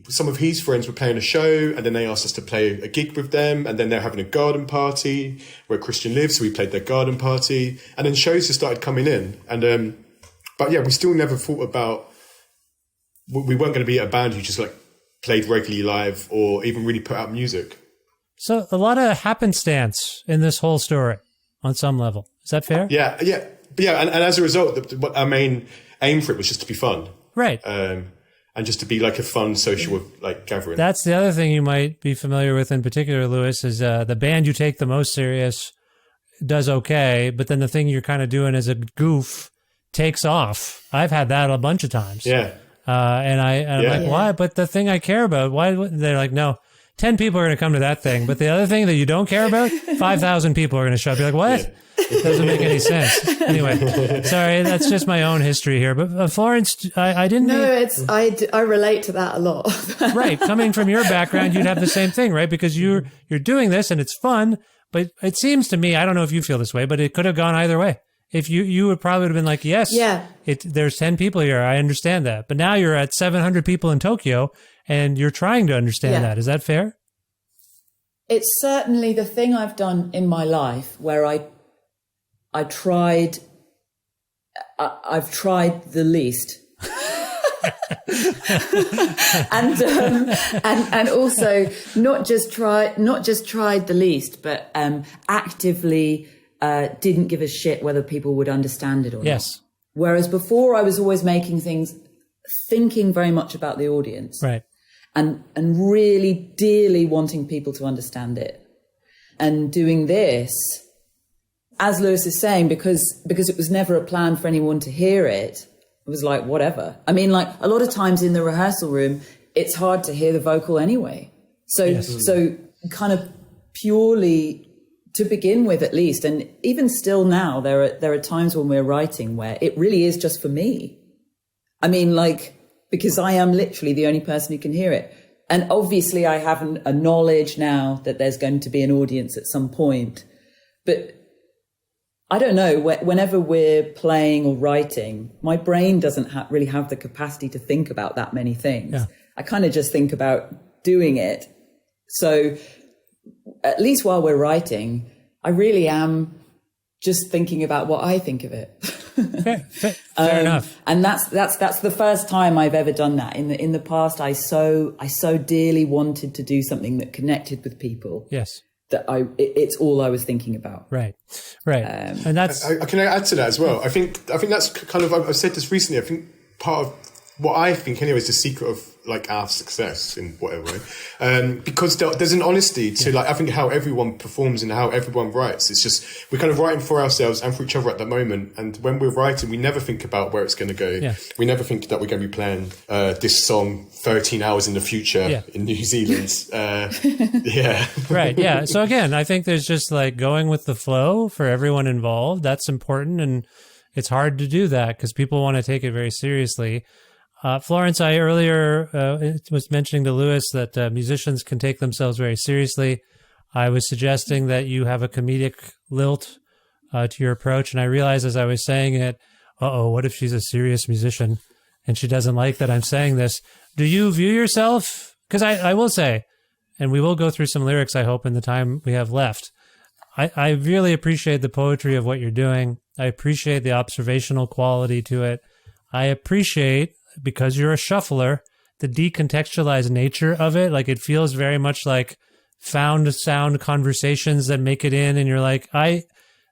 Speaker 6: some of his friends were playing a show, and then they asked us to play a gig with them, and then they're having a garden party where Christian lives, so we played their garden party, and then shows just started coming in. And but yeah, we still never thought about, we weren't going to be a band who just like played regularly live or even really put out music.
Speaker 1: So a lot of happenstance in this whole story on some level. Is that fair?
Speaker 6: Yeah. And as a result, our main aim for it was just to be fun.
Speaker 1: Right.
Speaker 6: And just to be like a fun social like gathering.
Speaker 1: That's the other thing you might be familiar with in particular, Lewis, is the band you take the most serious does okay, but then the thing you're kind of doing as a goof takes off. I've had that a bunch of times.
Speaker 6: Yeah.
Speaker 1: And I'm like, why? But the thing I care about, why? They're like, no, 10 people are going to come to that thing. But the other thing that you don't care about, 5,000 people are going to show up. You're like, what? Yeah. It doesn't make any sense. Anyway, sorry, that's just my own history here. But Florence, I didn't.
Speaker 5: No, I relate to that a lot.
Speaker 1: Right, coming from your background, you'd have the same thing, right? Because you're doing this and it's fun. But it seems to me, I don't know if you feel this way, but it could have gone either way. If you would probably have been like, yes, there's 10 people here. I understand that. But now you're at 700 people in Tokyo, and you're trying to understand that. Is that fair?
Speaker 5: It's certainly the thing I've done in my life where I've tried the least. and also not just tried the least, but actively didn't give a shit whether people would understand it or not. Whereas before I was always making things, thinking very much about the audience.
Speaker 1: Right.
Speaker 5: And really dearly wanting people to understand it. And doing this, as Lewis is saying, because it was never a plan for anyone to hear it, it was like, whatever. I mean, like a lot of times in the rehearsal room, it's hard to hear the vocal anyway. So kind of purely, to begin with at least, and even still now, there are times when we're writing where it really is just for me. I mean, like, because I am literally the only person who can hear it. And obviously I have a knowledge now that there's going to be an audience at some point. But I don't know, whenever we're playing or writing, my brain doesn't really have the capacity to think about that many things. Yeah. I kind of just think about doing it. So at least while we're writing, I really am just thinking about what I think of it.
Speaker 1: Fair enough.
Speaker 5: And that's the first time I've ever done that. In the past, I so dearly wanted to do something that connected with people.
Speaker 1: Yes.
Speaker 5: That it's all I was thinking about.
Speaker 1: Right. And that's.
Speaker 6: Can I add to that as well? I think that's kind of, I've said this recently. I think part of what I think anyway is the secret of like our success in whatever way, because there's an honesty to like I think how everyone performs and how everyone writes. It's just we're kind of writing for ourselves and for each other at the moment. And when we're writing, we never think about where it's going to go. Yeah. We never think that we're going to be playing this song 13 hours in the future in New Zealand.
Speaker 1: Right. Yeah. So again, I think there's just like going with the flow for everyone involved. That's important, and it's hard to do that because people want to take it very seriously. Florence, I earlier was mentioning to Lewis that musicians can take themselves very seriously. I was suggesting that you have a comedic lilt to your approach, and I realized as I was saying it, what if she's a serious musician and she doesn't like that I'm saying this? Do you view yourself, because I will say, and we will go through some lyrics, I hope, in the time we have left, I really appreciate the poetry of what you're doing. I appreciate the observational quality to it. I appreciate, because you're a shuffler, the decontextualized nature of it. Like it feels very much like found sound conversations that make it in, and you're like, I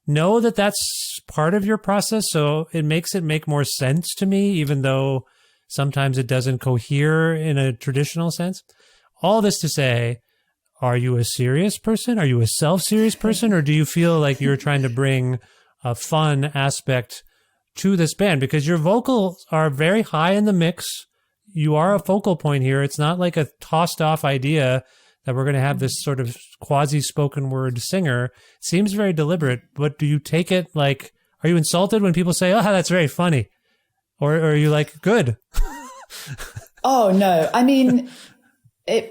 Speaker 1: know that that's part of your process, so it makes it make more sense to me, even though sometimes it doesn't cohere in a traditional sense. All this to say, are you a serious person? Are you a self-serious person? Or do you feel like you're trying to bring a fun aspect to this band? Because your vocals are very high in the mix. You are a focal point here. It's not like a tossed off idea that we're going to have this sort of quasi spoken word singer. It seems very deliberate, but do you take it like, are you insulted when people say, oh, that's very funny? Or are you like, good?
Speaker 5: Oh, no. I mean, I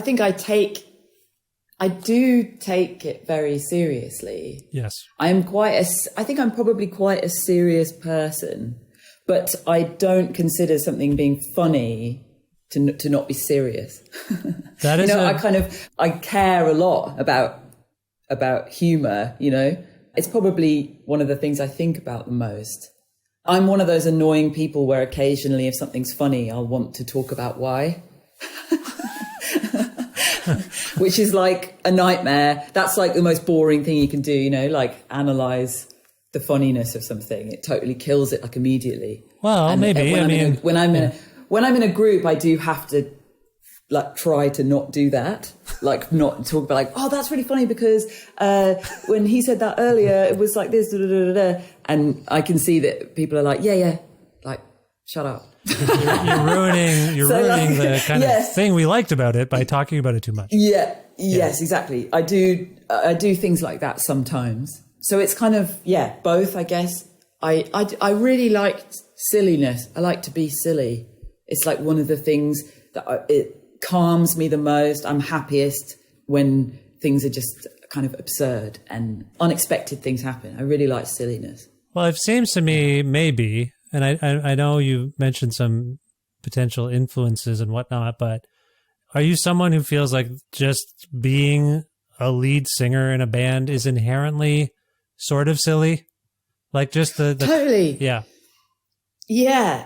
Speaker 5: think I take I do take it very seriously.
Speaker 1: Yes.
Speaker 5: I think I'm probably quite a serious person, but I don't consider something being funny to not be serious.
Speaker 1: That is
Speaker 5: I care a lot about humor, you know. It's probably one of the things I think about the most. I'm one of those annoying people where occasionally if something's funny, I'll want to talk about why. Which is like a nightmare. That's like the most boring thing you can do, you know, like analyze the funniness of something. It totally kills it like immediately.
Speaker 1: Well,
Speaker 5: And
Speaker 1: maybe.
Speaker 5: when I'm in a group, I do have to like try to not do that, like not talk about like, oh, that's really funny because when he said that earlier, it was like this, da, da, da, da. And I can see that people are like, yeah, like shut up.
Speaker 1: You're ruining the kind of thing we liked about it by talking about it too much.
Speaker 5: Yes, exactly. I do things like that sometimes. So it's kind of, both, I guess. I really like silliness. I like to be silly. It's like one of the things that it calms me the most. I'm happiest when things are just kind of absurd and unexpected things happen. I really like silliness.
Speaker 1: Well, it seems to me maybe, and I know you mentioned some potential influences and whatnot, but are you someone who feels like just being a lead singer in a band is inherently sort of silly? Like just the
Speaker 5: totally.
Speaker 1: Yeah.
Speaker 5: Yeah.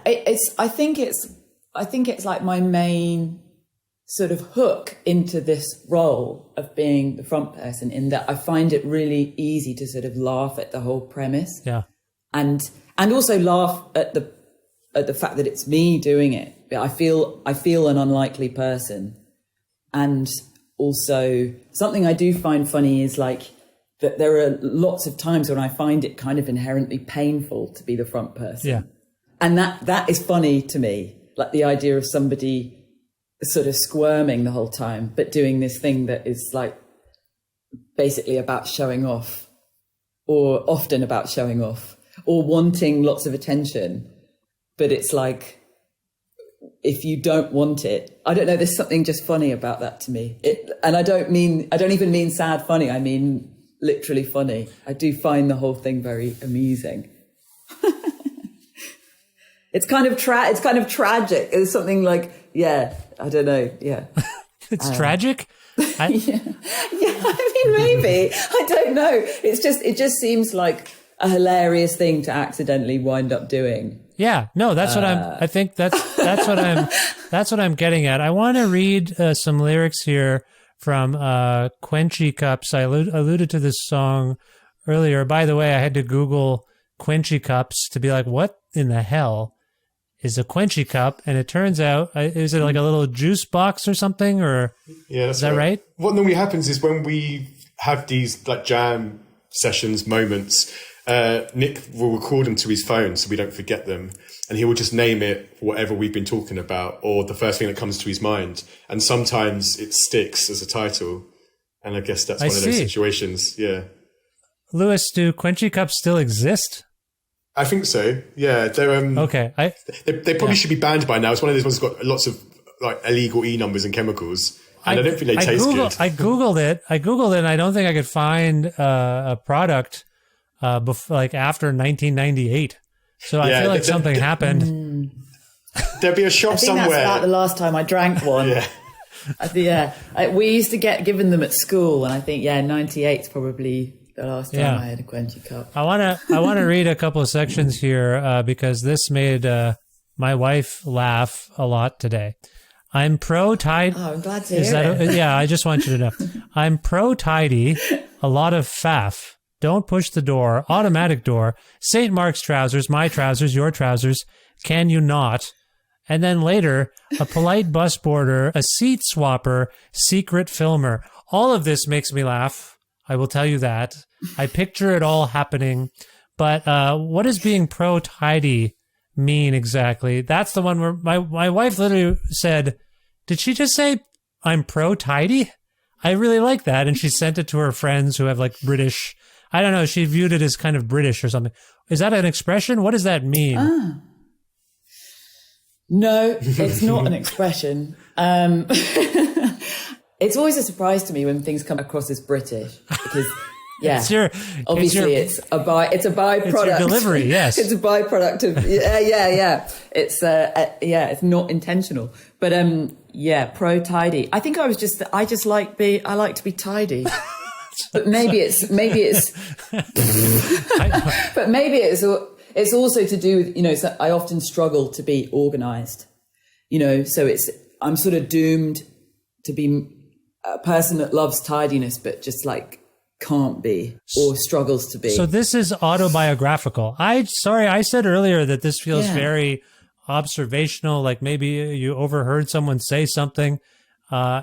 Speaker 5: I think it's like my main sort of hook into this role of being the front person, in that I find it really easy to sort of laugh at the whole premise.
Speaker 1: Yeah.
Speaker 5: And also laugh at the fact that it's me doing it. I feel an unlikely person. And also something I do find funny is like that there are lots of times when I find it kind of inherently painful to be the front person.
Speaker 1: Yeah.
Speaker 5: And that is funny to me. Like the idea of somebody sort of squirming the whole time, but doing this thing that is like basically about showing off, or often about showing off, or wanting lots of attention. But it's like, if you don't want it, I don't know, there's something just funny about that to me. And I don't even mean sad funny. I mean literally funny. I do find the whole thing very amusing. It's kind of tragic. It's something like, I don't know. Yeah.
Speaker 1: It's tragic.
Speaker 5: I mean, maybe. I don't know. It just seems like a hilarious thing to accidentally wind up doing.
Speaker 1: Yeah, no, that's what I think that's what I'm getting at. I want to read some lyrics here from Quenchy Cups. I alluded to this song earlier. By the way, I had to Google Quenchy Cups to be like, what in the hell is a Quenchy Cup? And it turns out, is it like a little juice box or something? Or is that right?
Speaker 6: What normally happens is when we have these like jam sessions moments, Nick will record them to his phone so we don't forget them, and he will just name it whatever we've been talking about or the first thing that comes to his mind. And sometimes it sticks as a title, and I guess that's one of those situations. Yeah.
Speaker 1: Lewis, do Quenchy Cups still exist?
Speaker 6: I think so. Yeah, they're
Speaker 1: okay.
Speaker 6: They probably should be banned by now. It's one of those ones that's got lots of like illegal E numbers and chemicals, and I don't think they taste good.
Speaker 1: I googled it, and I don't think I could find a product like after 1998. So I feel like something happened.
Speaker 6: There'd be a shop somewhere.
Speaker 5: That's about the last time I drank one. We used to get given them at school, and I think 98 is probably the last time I had a Quenchy Cup.
Speaker 1: I want to read a couple of sections here because this made my wife laugh a lot today. I'm pro tidy.
Speaker 5: Oh, I'm glad to hear it.
Speaker 1: I just want you to know. I'm pro tidy. A lot of faff. Don't push the door. Automatic door. St. Mark's trousers. My trousers. Your trousers. Can you not? And then later, a polite bus boarder, a seat swapper, secret filmer. All of this makes me laugh. I will tell you that. I picture it all happening. But what does being pro-tidy mean exactly? That's the one where my wife literally said, did she just say, I'm pro-tidy? I really like that. And she sent it to her friends who have like British, I don't know, she viewed it as kind of British or something. Is that an expression? What does that mean?
Speaker 5: No, it's not an expression. It's always a surprise to me when things come across as British because, yeah,
Speaker 1: obviously
Speaker 5: it's a byproduct.
Speaker 1: It's your delivery, yes.
Speaker 5: It's a byproduct of yeah. It's not intentional, but pro tidy. I think I like to be tidy. But maybe it's but maybe it's also to do with, so I often struggle to be organized, so I'm sort of doomed to be a person that loves tidiness, but just like can't be or struggles to be.
Speaker 1: So this is autobiographical. I said earlier that this feels very observational, like maybe you overheard someone say something.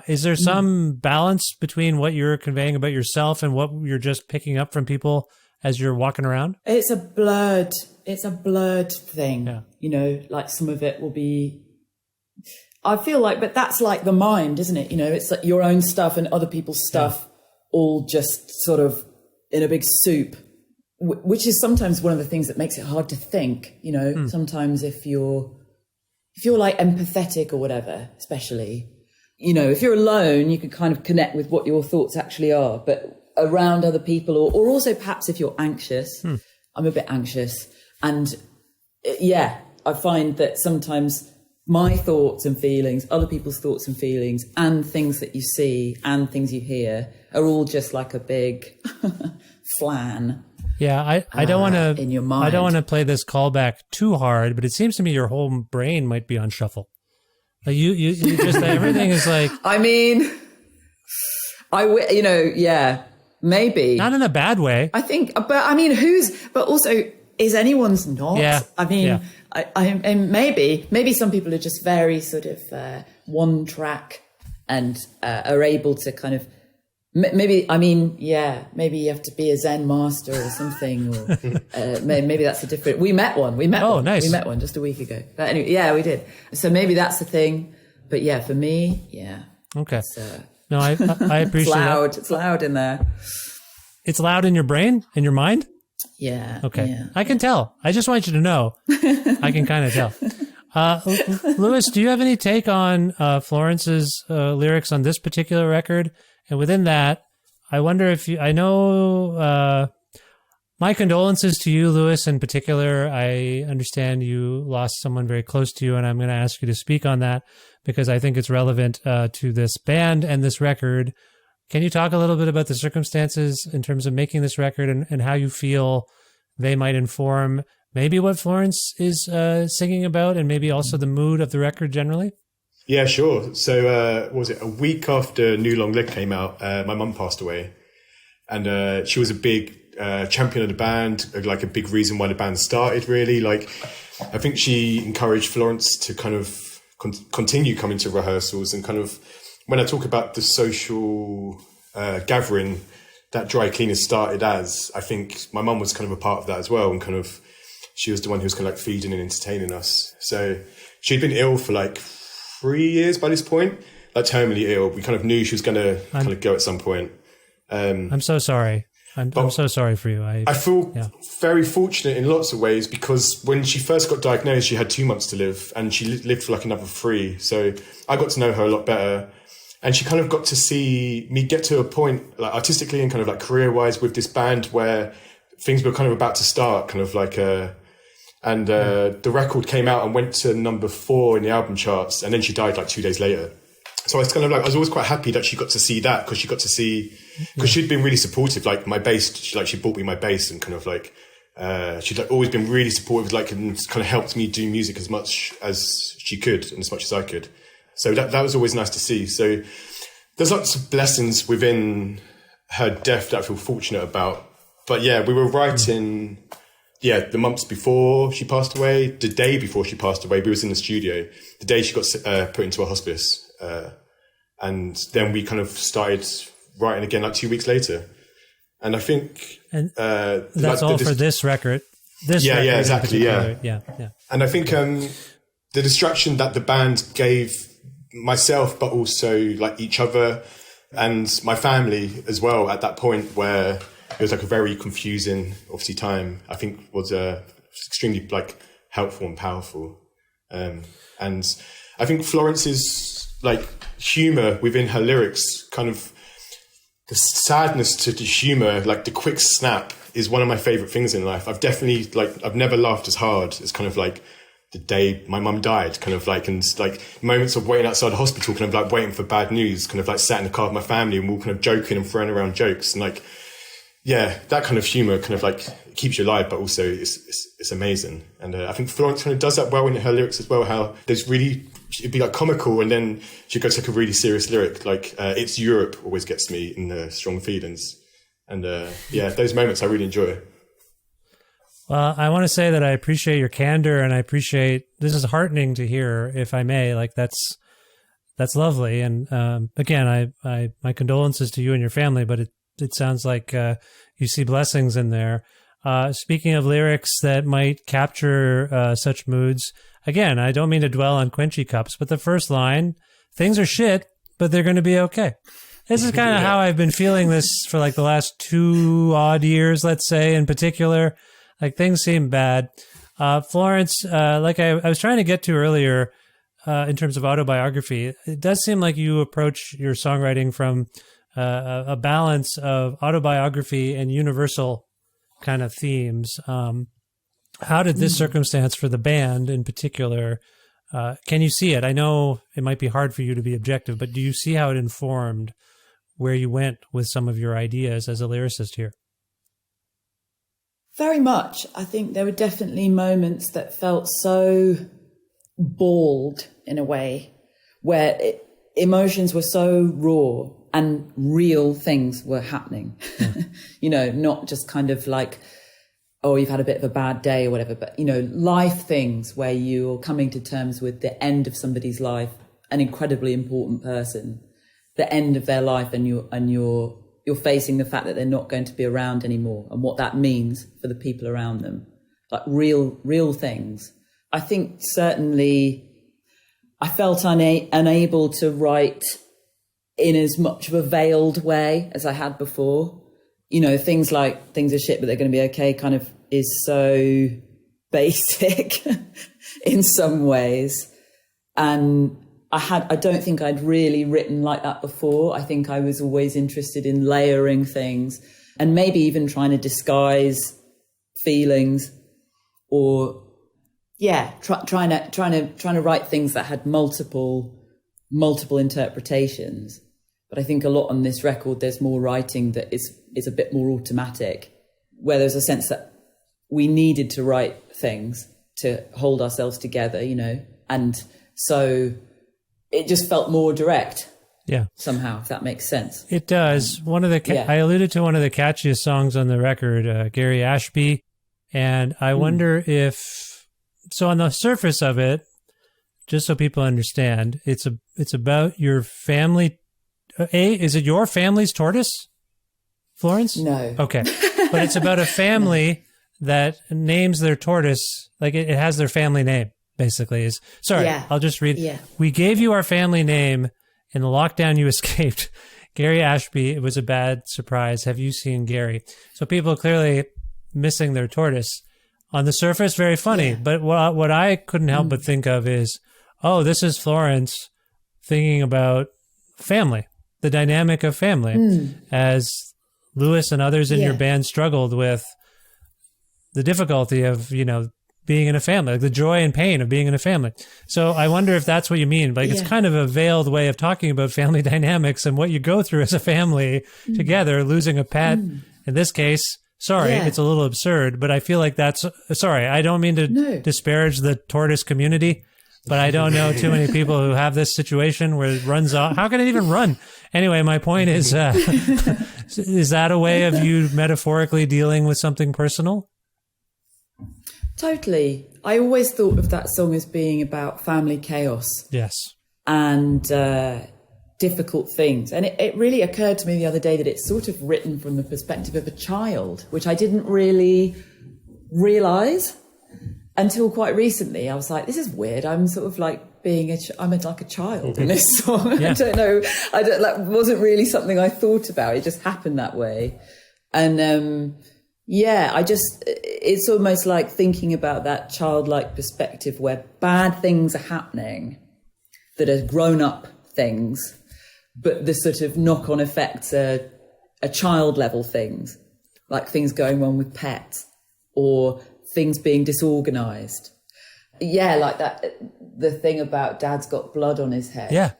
Speaker 1: Is there some balance between what you're conveying about yourself and what you're just picking up from people as you're walking around?
Speaker 5: It's a blurred thing.
Speaker 1: Yeah.
Speaker 5: Like some of it will be, I feel like, but that's like the mind, isn't it? It's like your own stuff and other people's stuff all just sort of in a big soup, which is sometimes one of the things that makes it hard to think, sometimes if you're like empathetic or whatever, especially, if you're alone, you can kind of connect with what your thoughts actually are, but around other people or also perhaps if you're anxious, I'm a bit anxious. And I find that sometimes my thoughts and feelings, other people's thoughts and feelings and things that you see and things you hear are all just like a big flan.
Speaker 1: Yeah, I don't want to,
Speaker 5: in your mind.
Speaker 1: I don't want to play this callback too hard, but it seems to me your whole brain might be on shuffle. Like you just everything is like.
Speaker 5: I mean, maybe
Speaker 1: not in a bad way.
Speaker 5: I think, but I mean, but also is anyone's not?
Speaker 1: Yeah.
Speaker 5: I mean, and maybe some people are just very sort of one track and are able to kind of. Maybe you have to be a Zen master or something, or maybe that's a different. We met one.
Speaker 1: Oh, nice.
Speaker 5: We met one just a week ago. But anyway, we did. So maybe that's the thing. But yeah, for me,
Speaker 1: okay. No, I appreciate
Speaker 5: it's loud.
Speaker 1: that.
Speaker 5: It's loud in there.
Speaker 1: It's loud in your brain, in your mind.
Speaker 5: Yeah.
Speaker 1: Okay.
Speaker 5: Yeah.
Speaker 1: I can tell. I just want you to know. I can kind of tell. Lewis, do you have any take on Florence's lyrics on this particular record? And within that, I wonder if I know, my condolences to you, Lewis, in particular. I understand you lost someone very close to you, and I'm going to ask you to speak on that because I think it's relevant to this band and this record. Can you talk a little bit about the circumstances in terms of making this record and how you feel they might inform maybe what Florence is singing about and maybe also the mood of the record generally?
Speaker 6: Yeah, sure. So, was it a week after New Long Leg came out? My mum passed away, and she was a big champion of the band, like a big reason why the band started. Really, like I think she encouraged Florence to kind of continue coming to rehearsals and kind of. When I talk about the social gathering that Dry Cleaners started as, I think my mum was kind of a part of that as well, and kind of she was the one who was kind of like feeding and entertaining us. So she'd been ill for like 3 years by this point, like terminally ill. We kind of knew she was going to kind of go at some point.
Speaker 1: I'm so sorry. I'm so sorry for you. I
Speaker 6: feel very fortunate in lots of ways because when she first got diagnosed, she had 2 months to live and she lived for like another 3. So I got to know her a lot better. And she kind of got to see me get to a point, like artistically and kind of like career-wise with this band where things were kind of about to start, kind of like the record came out and went to number 4 in the album charts, and then she died like 2 days later. So I was kind of like, I was always quite happy that she got to see that because she got to see, because she'd been really supportive, like my bass, she bought me my bass and kind of like, she'd like always been really supportive, like, and kind of helped me do music as much as she could and as much as I could. So that was always nice to see. So there's lots of blessings within her death that I feel fortunate about. But yeah, we were writing, the months before she passed away, the day before she passed away, we was in the studio, the day she got put into a hospice. And then we kind of started writing again like 2 weeks later. And I think...
Speaker 1: And that's all for this record. This record
Speaker 6: exactly,
Speaker 1: yeah.
Speaker 6: And I think the distraction that the band gave myself, but also like each other and my family as well at that point where it was like a very confusing, obviously, time, I think was extremely like helpful and powerful. And I think Florence's like humor within her lyrics, kind of the sadness to the humor, like the quick snap, is one of my favorite things in life. I've never laughed as hard as kind of like the day my mum died, kind of like, and like moments of waiting outside the hospital, kind of like waiting for bad news, kind of like sat in the car with my family and we're all kind of joking and throwing around jokes. And like, yeah, that kind of humor kind of like keeps you alive, but also it's amazing. And I think Florence kind of does that well in her lyrics as well, how there's really, it'd be like comical and then she goes like a really serious lyric, like It's Europe always gets me in the strong feelings. And yeah, those moments I really enjoy.
Speaker 1: Well, I want to say that I appreciate your candor, and I appreciate, this is heartening to hear, if I may, like that's lovely. And again, I my condolences to you and your family, but it sounds like you see blessings in there. Speaking of lyrics that might capture such moods, again, I don't mean to dwell on Quenchy Cups, but the first line, things are shit, but they're going to be okay. This is kind of how I've been feeling this for like the last 2 odd years, let's say, in particular. Like things seem bad. Florence, like I was trying to get to earlier, in terms of autobiography, it does seem like you approach your songwriting from a balance of autobiography and universal kind of themes. How did this circumstance for the band in particular, can you see it? I know it might be hard for you to be objective, but do you see how it informed where you went with some of your ideas as a lyricist here?
Speaker 5: Very much. I think there were definitely moments that felt so bald in a way, where emotions were so raw and real things were happening. You know, not just kind of like, oh, you've had a bit of a bad day or whatever, but, you know, life things where you're coming to terms with the end of somebody's life, an incredibly important person, the end of their life, and you're facing the fact that they're not going to be around anymore and what that means for the people around them, like real things. I think certainly I felt unable to write in as much of a veiled way as I had before. You know, things like things are shit, but they're going to be okay kind of is so basic in some ways. And I don't think I'd really written like that before. I think I was always interested in layering things and maybe even trying to disguise feelings, or trying to write things that had multiple interpretations. But I think a lot on this record, there's more writing that is a bit more automatic, where there's a sense that we needed to write things to hold ourselves together, you know, and so it just felt more direct.
Speaker 1: Yeah.
Speaker 5: Somehow, if that makes sense.
Speaker 1: It does. One of the I alluded to one of the catchiest songs on the record, Gary Ashby, and I wonder if, so on the surface of it, just so people understand, it's about your family. Is it your family's tortoise, Florence?
Speaker 5: No.
Speaker 1: Okay. But it's about a family that names their tortoise, like it has their family name. Basically I'll just read. Yeah. We gave you our family name in the lockdown you escaped. Gary Ashby, it was a bad surprise. Have you seen Gary? So people clearly missing their tortoise. On the surface, very funny. Yeah. But what I couldn't help but think of is, oh, this is Florence thinking about family, the dynamic of family, as Louis and others in your band struggled with the difficulty of, you know, being in a family, like the joy and pain of being in a family. So I wonder if that's what you mean. Like it's kind of a veiled way of talking about family dynamics and what you go through as a family together, losing a pet. In this case, it's a little absurd, but I feel like that's, I don't mean to disparage the tortoise community, but I don't know too many people who have this situation where it runs off. How can it even run? Anyway, my point is, is that a way of you metaphorically dealing with something personal?
Speaker 5: Totally. I always thought of that song as being about family chaos.
Speaker 1: Yes.
Speaker 5: And difficult things. And it really occurred to me the other day that it's sort of written from the perspective of a child, which I didn't really realize until quite recently. I was like, this is weird. I'm sort of like I'm like a child in this song. Yeah. I don't know. That wasn't really something I thought about. It just happened that way. And, it's almost like thinking about that childlike perspective where bad things are happening that are grown up things, but the sort of knock-on effects are child level things, like things going wrong with pets or things being disorganized. Yeah, like that, the thing about Dad's got blood on his head.
Speaker 1: Yeah.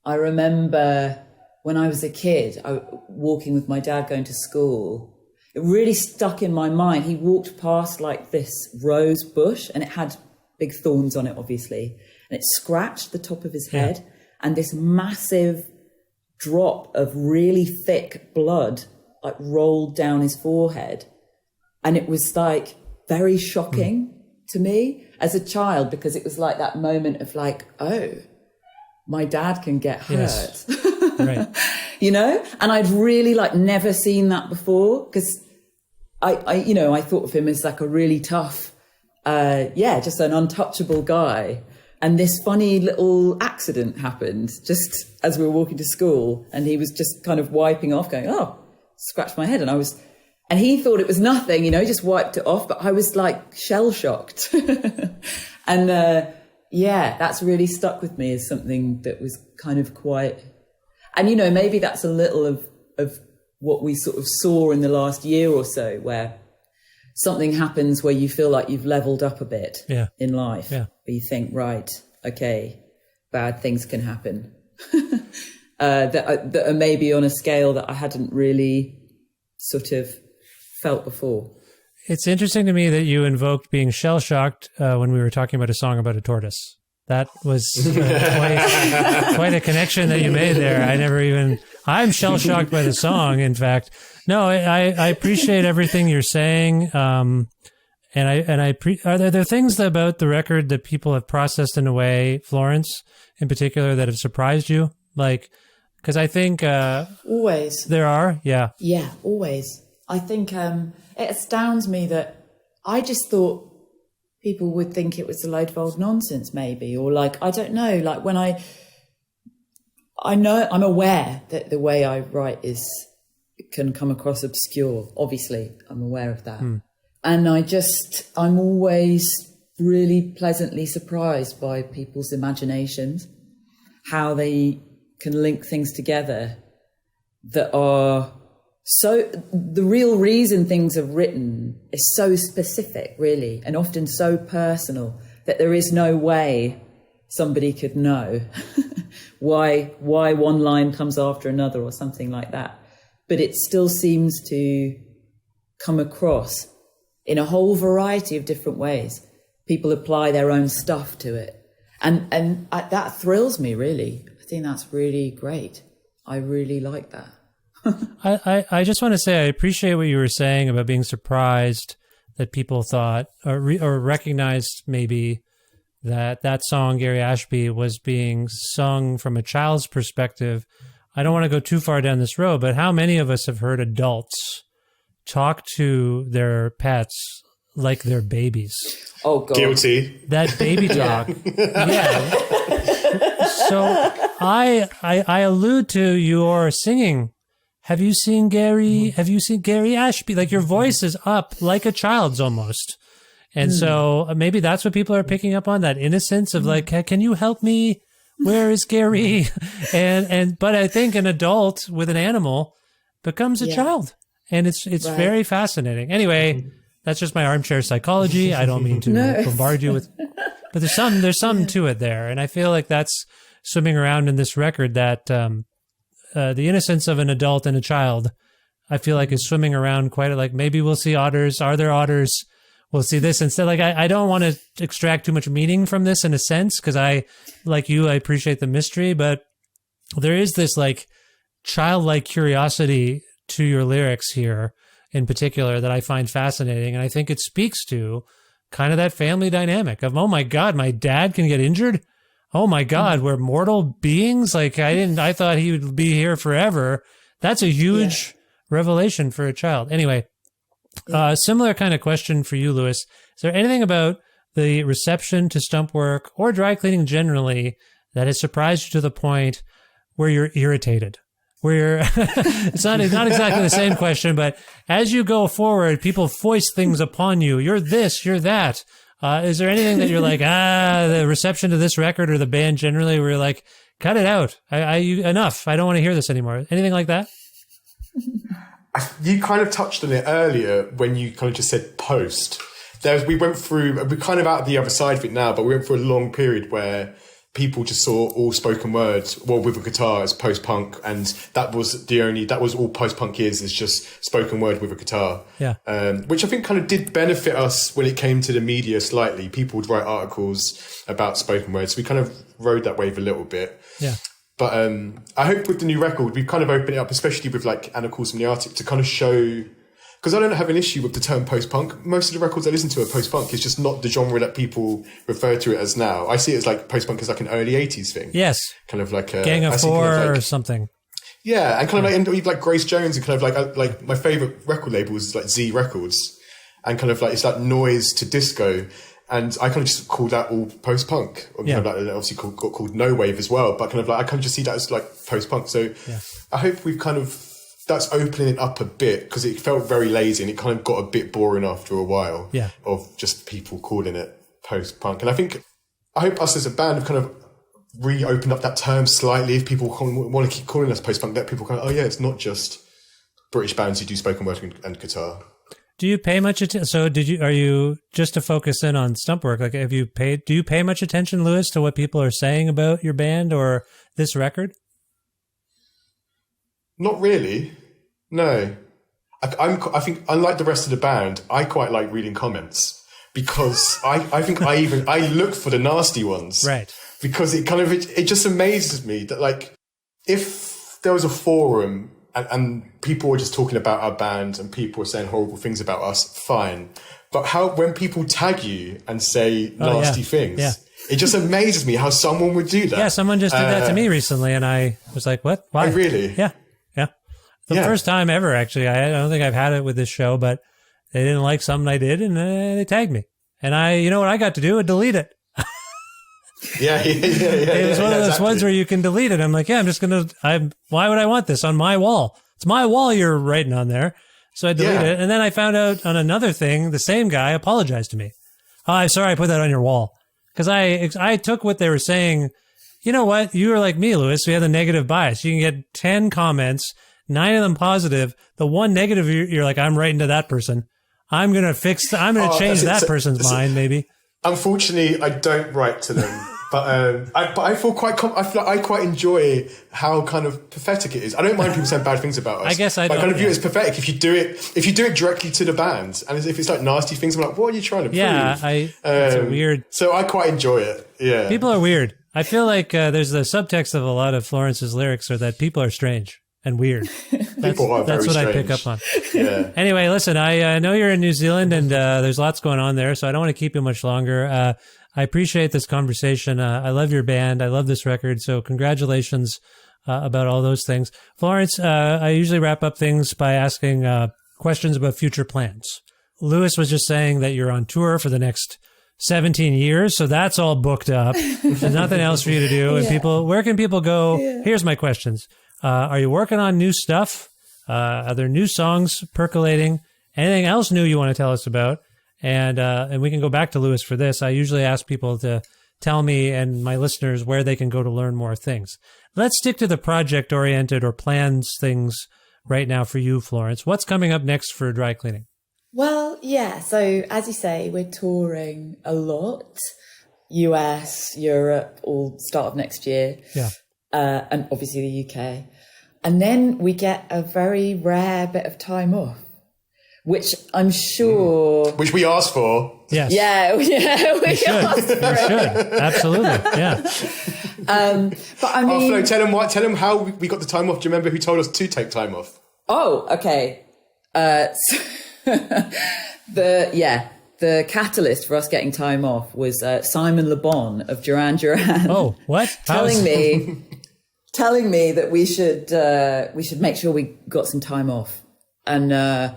Speaker 5: I remember when I was a kid, walking with my dad going to school, it really stuck in my mind. He walked past like this rose bush and it had big thorns on it, obviously, and it scratched the top of his head, and this massive drop of really thick blood like rolled down his forehead. And it was like very shocking to me as a child, because it was like that moment of like, oh, my dad can get hurt.
Speaker 1: Yes. Right.
Speaker 5: You know? And I'd really like never seen that before, because I thought of him as like a really tough, just an untouchable guy. And this funny little accident happened just as we were walking to school, and he was just kind of wiping off, going, oh, scratched my head. And he thought it was nothing, you know, just wiped it off. But I was like shell shocked. And that's really stuck with me as something that was kind of quite, and, you know, maybe that's a little of what we sort of saw in the last year or so, where something happens where you feel like you've leveled up a bit in life. Yeah. Where you think, right, okay, bad things can happen. that are maybe on a scale that I hadn't really sort of felt before.
Speaker 1: It's interesting to me that you invoked being shell-shocked when we were talking about a song about a tortoise. That was quite a connection that you made there. I'm shell-shocked by the song, in fact. No, I appreciate everything you're saying. Are there things about the record that people have processed in a way, Florence, in particular, that have surprised you? Like, because I think...
Speaker 5: always.
Speaker 1: There are? Yeah.
Speaker 5: Yeah, always. I think it astounds me that I just thought people would think it was a load of old nonsense, maybe, or like, I don't know, like when I know, I'm aware that the way I write can come across obscure. Obviously, I'm aware of that. And I'm always really pleasantly surprised by people's imaginations, how they can link things together that are so, the real reason things are written is so specific, really, and often so personal that there is no way somebody could know why one line comes after another or something like that. But it still seems to come across in a whole variety of different ways. People apply their own stuff to it. And that thrills me, really. I think that's really great. I really like that.
Speaker 1: I just want to say I appreciate what you were saying about being surprised that people thought or recognized maybe that song, Gary Ashby, was being sung from a child's perspective. I don't want to go too far down this road, but how many of us have heard adults talk to their pets like they're babies?
Speaker 5: Oh, God.
Speaker 6: Guilty.
Speaker 1: That baby talk. Yeah. So I allude to your singing. Have you seen Gary? Have you seen Gary Ashby? Like, your voice is up like a child's almost. And so maybe that's what people are picking up on, that innocence of like, can you help me? Where is Gary? But I think an adult with an animal becomes a child. And it's right. Very fascinating. Anyway, that's just my armchair psychology. I don't mean to bombard you with, but there's some to it there. And I feel like that's swimming around in this record, that, the innocence of an adult and a child, I feel like is swimming around quite like, maybe we'll see otters. Are there otters? We'll see this instead. Like, I don't want to extract too much meaning from this in a sense, because I appreciate the mystery, but there is this like childlike curiosity to your lyrics here in particular that I find fascinating. And I think it speaks to kind of that family dynamic of, oh my God, my dad can get injured. Oh my God, we're mortal beings. Like, I thought he would be here forever. That's a huge revelation for a child. Anyway, similar kind of question for you, Lewis. Is there anything about the reception to stump work or dry cleaning generally that has surprised you to the point where you're irritated? Where it's not exactly the same question, but as you go forward, people foist things upon you. You're this, you're that. Is there anything that you're like, the reception to this record or the band generally, where you're like, cut it out. Enough. I don't want to hear this anymore. Anything like that?
Speaker 6: You kind of touched on it earlier when you kind of just said post. We're kind of out of the other side of it now, but we went through a long period where people just saw all spoken word, well, with a guitar as post-punk, and that was all post-punk is just spoken word with a guitar.
Speaker 1: Yeah.
Speaker 6: Which I think kind of did benefit us when it came to the media slightly. People would write articles about spoken word, so we kind of rode that wave a little bit.
Speaker 1: Yeah.
Speaker 6: But I hope with the new record, we've kind of opened it up, especially with like Anna Calls from the Arctic, to kind of show, because I don't have an issue with the term post-punk. Most of the records I listen to are post-punk. It's just not the genre that people refer to it as now. I see it as like post-punk as like an early 80s thing.
Speaker 1: Yes.
Speaker 6: Kind of like a
Speaker 1: Gang of Four
Speaker 6: kind of like,
Speaker 1: or something.
Speaker 6: Yeah, and kind of like Grace Jones, and kind of like my favorite record label is like Z Records, and kind of like it's like noise to disco. And I kind of just call that all post-punk. Or kind of like, obviously called no wave as well, but kind of like I kind of just see that as like post-punk. So I hope we've kind of, that's opening it up a bit, because it felt very lazy and it kind of got a bit boring after a while of just people calling it post-punk. And I hope us as a band have kind of reopened up that term slightly. If people want to keep calling us post-punk, that people kind of, oh yeah, it's not just British bands who do spoken word and guitar.
Speaker 1: Do you pay much attention? So are you, just to focus in on Stumpwork, like do you pay much attention, Lewis, to what people are saying about your band or this record?
Speaker 6: Not really. No. I think unlike the rest of the band, I quite like reading comments, because I think I look for the nasty ones.
Speaker 1: Right.
Speaker 6: Because it just amazes me that, like, if there was a forum and people were just talking about our band and people were saying horrible things about us, fine. But when people tag you and say nasty things, it just amazes me how someone would do that.
Speaker 1: Yeah, someone just did that to me recently, and I was like, what? Why?
Speaker 6: Oh, really?
Speaker 1: Yeah. The first time ever, actually. I don't think I've had it with this show, but they didn't like something I did, and they tagged me. And you know what I got to do? Delete it.
Speaker 6: Yeah.
Speaker 1: It was one of those ones where you can delete it. I'm like, yeah, why would I want this on my wall? It's my wall you're writing on there. So I deleted it. And then I found out on another thing, the same guy apologized to me. Oh, I'm sorry I put that on your wall. Because I took what they were saying. You know what? You are like me, Lewis. We have the negative bias. You can get 10 comments, 9 of them positive. The one negative, you're like, I'm writing to that person. I'm going to change that person's mind, maybe.
Speaker 6: Unfortunately, I don't write to them. But I feel I quite enjoy how kind of pathetic it is. I don't mind people saying bad things about us.
Speaker 1: I guess I
Speaker 6: kind of view it as pathetic if you do it directly to the band, and if it's like nasty things. I'm like, what are you trying to prove?
Speaker 1: Yeah, it's a weird.
Speaker 6: So I quite enjoy it. Yeah,
Speaker 1: people are weird. I feel like there's the subtext of a lot of Florence's lyrics are that people are strange and weird. That's what I pick up on.
Speaker 6: Yeah.
Speaker 1: Anyway, listen, I know you're in New Zealand and there's lots going on there, so I don't want to keep you much longer. I appreciate this conversation. I love your band. I love this record. So congratulations about all those things. Florence, I usually wrap up things by asking questions about future plans. Lewis was just saying that you're on tour for the next 17 years, so that's all booked up. There's nothing else for you to do. And where can people go? Here's my questions. Are you working on new stuff? Are there new songs percolating? Anything else new you want to tell us about? And we can go back to Lewis for this. I usually ask people to tell me and my listeners where they can go to learn more things. Let's stick to the project-oriented or plans things right now for you, Florence. What's coming up next for Dry Cleaning?
Speaker 5: Well, yeah. So as you say, we're touring a lot. US, Europe, all start of next year.
Speaker 1: Yeah.
Speaker 5: And obviously the UK. And then we get a very rare bit of time off, which I'm sure...
Speaker 6: Which we asked for.
Speaker 1: Yes.
Speaker 5: Yeah, we
Speaker 1: should.
Speaker 5: asked for
Speaker 1: You should. Absolutely. Yeah.
Speaker 5: But I mean...
Speaker 6: Flo, tell him how we got the time off. Do you remember who told us to take time off?
Speaker 5: Oh, okay. The catalyst for us getting time off was Simon Le Bon of Duran Duran.
Speaker 1: Oh, what?
Speaker 5: telling me that we should make sure we got some time off. And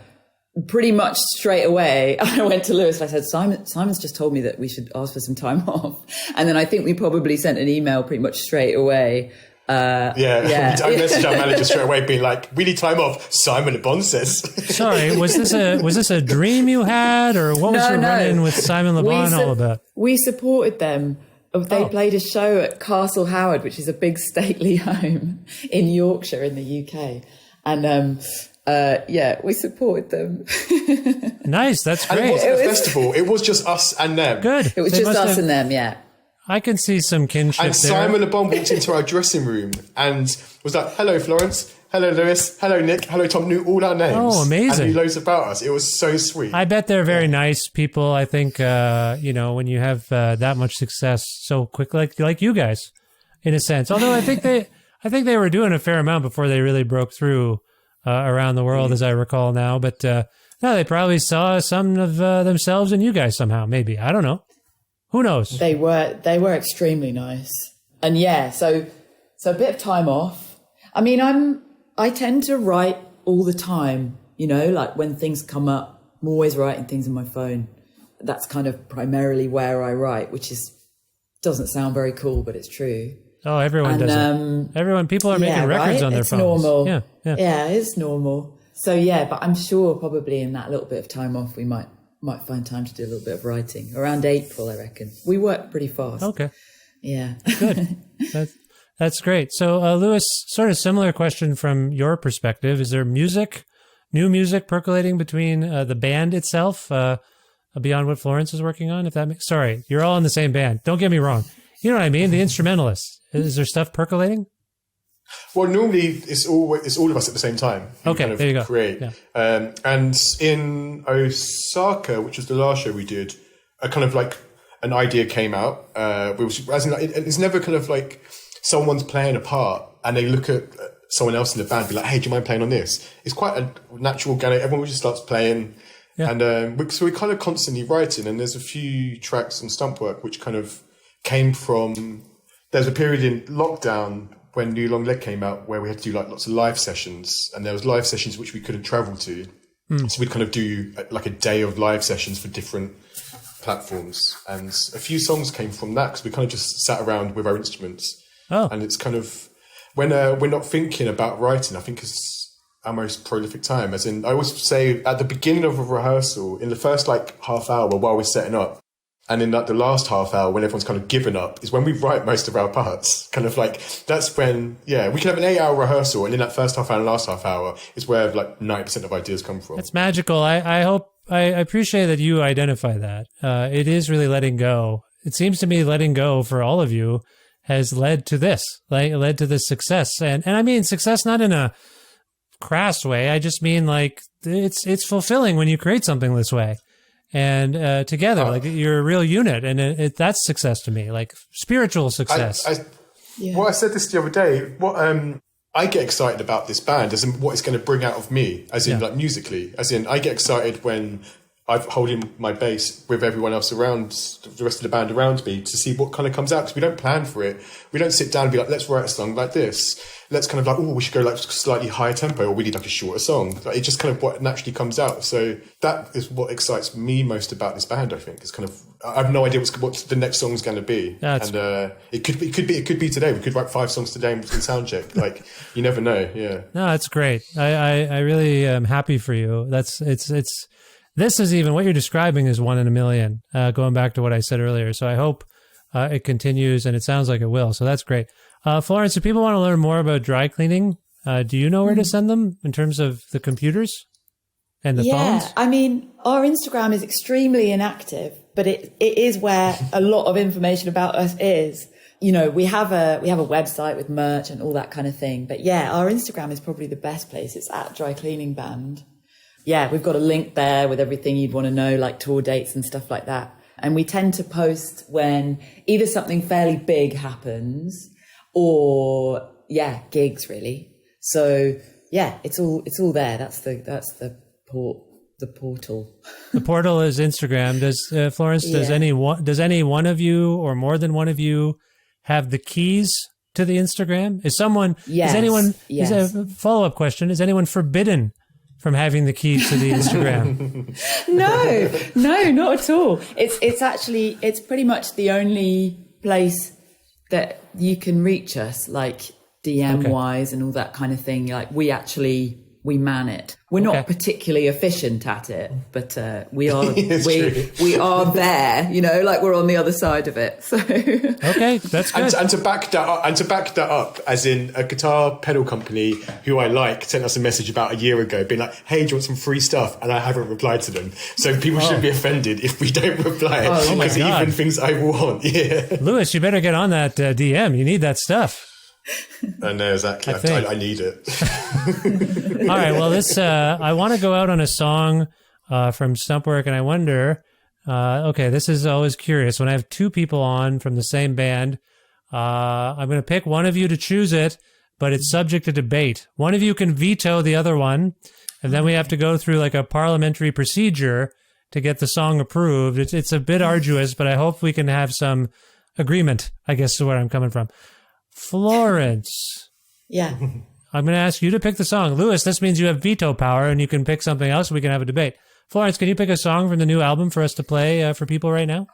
Speaker 5: pretty much straight away, I went to Lewis and I said, Simon's just told me that we should ask for some time off. And then I think we probably sent an email pretty much straight away.
Speaker 6: I messaged our manager straight away being like, we need time off. Simon Le Bon says.
Speaker 1: Sorry, was this a dream you had, or what was your run-in with Simon Le Bon all about?
Speaker 5: We supported them They played a show at Castle Howard, which is a big stately home in Yorkshire in the UK. And we supported them.
Speaker 1: Nice, that's
Speaker 6: And
Speaker 1: great.
Speaker 6: it wasn't a festival. It was just us and them.
Speaker 1: Good.
Speaker 5: It was
Speaker 1: They
Speaker 5: just
Speaker 1: must
Speaker 5: us
Speaker 1: have-
Speaker 5: and them, yeah.
Speaker 1: I can see some kinship
Speaker 6: And
Speaker 1: there.
Speaker 6: Simon Le Bon walked into our dressing room and was like, "Hello, Florence. Hello, Lewis. Hello, Nick. Hello, Tom." Knew all our names.
Speaker 1: Oh, amazing.
Speaker 6: And knew loads about us. It was so sweet.
Speaker 1: I bet they're very nice people. I think, when you have that much success so quick, like you guys, in a sense. Although I think they were doing a fair amount before they really broke through around the world, as I recall now. But no, they probably saw some of themselves in you guys somehow. Maybe, I don't know. Who knows?
Speaker 5: They were extremely nice. And yeah, so a bit of time off. I mean, I tend to write all the time, like when things come up, I'm always writing things on my phone. That's kind of primarily where I write, which doesn't sound very cool, but it's true.
Speaker 1: Oh, everyone does it. People are making records on their
Speaker 5: it's
Speaker 1: phones.
Speaker 5: Normal.
Speaker 1: Yeah.
Speaker 5: It's normal. So yeah, but I'm sure probably in that little bit of time off, we might find time to do a little bit of writing around April, I reckon. We work pretty fast.
Speaker 1: Okay.
Speaker 5: Yeah.
Speaker 1: Good. That's great. So, Lewis, sort of similar question from your perspective. Is there new music percolating between the band itself, beyond what Florence is working on? Sorry, you're all in the same band. Don't get me wrong. You know what I mean? The instrumentalists. Is there stuff percolating?
Speaker 6: Well, normally it's all of us at the same time. who
Speaker 1: Okay,
Speaker 6: kind of
Speaker 1: there you go.
Speaker 6: Create.
Speaker 1: Yeah.
Speaker 6: And in Osaka, which was the last show we did, a kind of like an idea came out. It's never kind of like someone's playing a part and they look at someone else in the band and be like, "Hey, do you mind playing on this?" It's quite a natural organic. Everyone just starts playing.
Speaker 1: Yeah.
Speaker 6: And so we're kind of constantly writing, and there's a few tracks and stump work which kind of came from. There's a period in lockdown when New Long Leg came out where we had to do like lots of live sessions, and there was live sessions which we couldn't travel to. So we'd kind of do like a day of live sessions for different platforms, and a few songs came from that because we kind of just sat around with our instruments. And it's kind of when we're not thinking about writing, I think it's our most prolific time. As in, I always say at the beginning of a rehearsal, in the first like half hour while we're setting up, and in like the last half hour when everyone's kind of given up, is when we write most of our parts. Kind of like that's when, we can have an 8-hour rehearsal, and in that first half hour and last half hour is where like 90% of ideas come from.
Speaker 1: It's magical. I appreciate that you identify that. It is really letting go. It seems to me letting go for all of you has led to this, led to this success. And I mean success not in a crass way. I just mean like it's fulfilling when you create something this way. And together, like you're a real unit, and that's success to me, like spiritual success.
Speaker 6: Well, I said this the other day. What I get excited about this band, as in what it's going to bring out of me, as in like musically, as in I get excited when I'm holding my bass with everyone else around, the rest of the band around me, to see what kind of comes out, because we don't plan for it. We don't sit down and be like, let's write a song like this. Let's kind of like, we should go like slightly higher tempo, or we need like a shorter song. Like, it's just kind of what naturally comes out. So that is what excites me most about this band, I think. It's kind of, I have no idea what the next song's going to be. It could be today. We could write 5 songs today and sound check. Like, you never know. Yeah.
Speaker 1: No, that's great. I really am happy for you. This is even what you're describing is 1 in a million, going back to what I said earlier. So I hope it continues, and it sounds like it will. So that's great. Florence, if people want to learn more about dry cleaning, do you know where to send them in terms of the computers and the phones?
Speaker 5: I mean, our Instagram is extremely inactive, but it is where a lot of information about us is. You know, we have a website with merch and all that kind of thing. But yeah, our Instagram is probably the best place. It's at Dry Cleaning Band. Yeah, we've got a link there with everything you'd want to know, like tour dates and stuff like that. And we tend to post when either something fairly big happens or, gigs really. So yeah, it's all there. That's the portal.
Speaker 1: The portal is Instagram. Does Florence, does any one of you or more than one of you have the keys to the Instagram? Is anyone, is a follow-up question, is anyone forbidden from having the keys to the Instagram?
Speaker 5: No, not at all. It's pretty much the only place that you can reach us, like DM wise and all that kind of thing. Like we actually we man it. We're not particularly efficient at it, but we are we are there, you know, like we're on the other side of it. So
Speaker 1: okay, that's good.
Speaker 6: And to back that up, as in a guitar pedal company who I like sent us a message about a year ago, being like, "Hey, do you want some free stuff?" And I haven't replied to them, so people shouldn't be offended if we don't reply.
Speaker 1: Oh my God.
Speaker 6: Even things I want,
Speaker 1: Lewis, you better get on that DM. You need that stuff.
Speaker 6: I know, exactly. I need it.
Speaker 1: All right. Well, I want to go out on a song from Stumpwork, and I wonder. This is always curious when I have two people on from the same band. I'm going to pick one of you to choose it, but it's subject to debate. One of you can veto the other one, and then we have to go through like a parliamentary procedure to get the song approved. It's a bit arduous, but I hope we can have some agreement, I guess is where I'm coming from. Florence.
Speaker 5: yeah.
Speaker 1: I'm going to ask you to pick the song. Lewis, this means you have veto power and you can pick something else and we can have a debate. Florence, can you pick a song from the new album for us to play for people right now?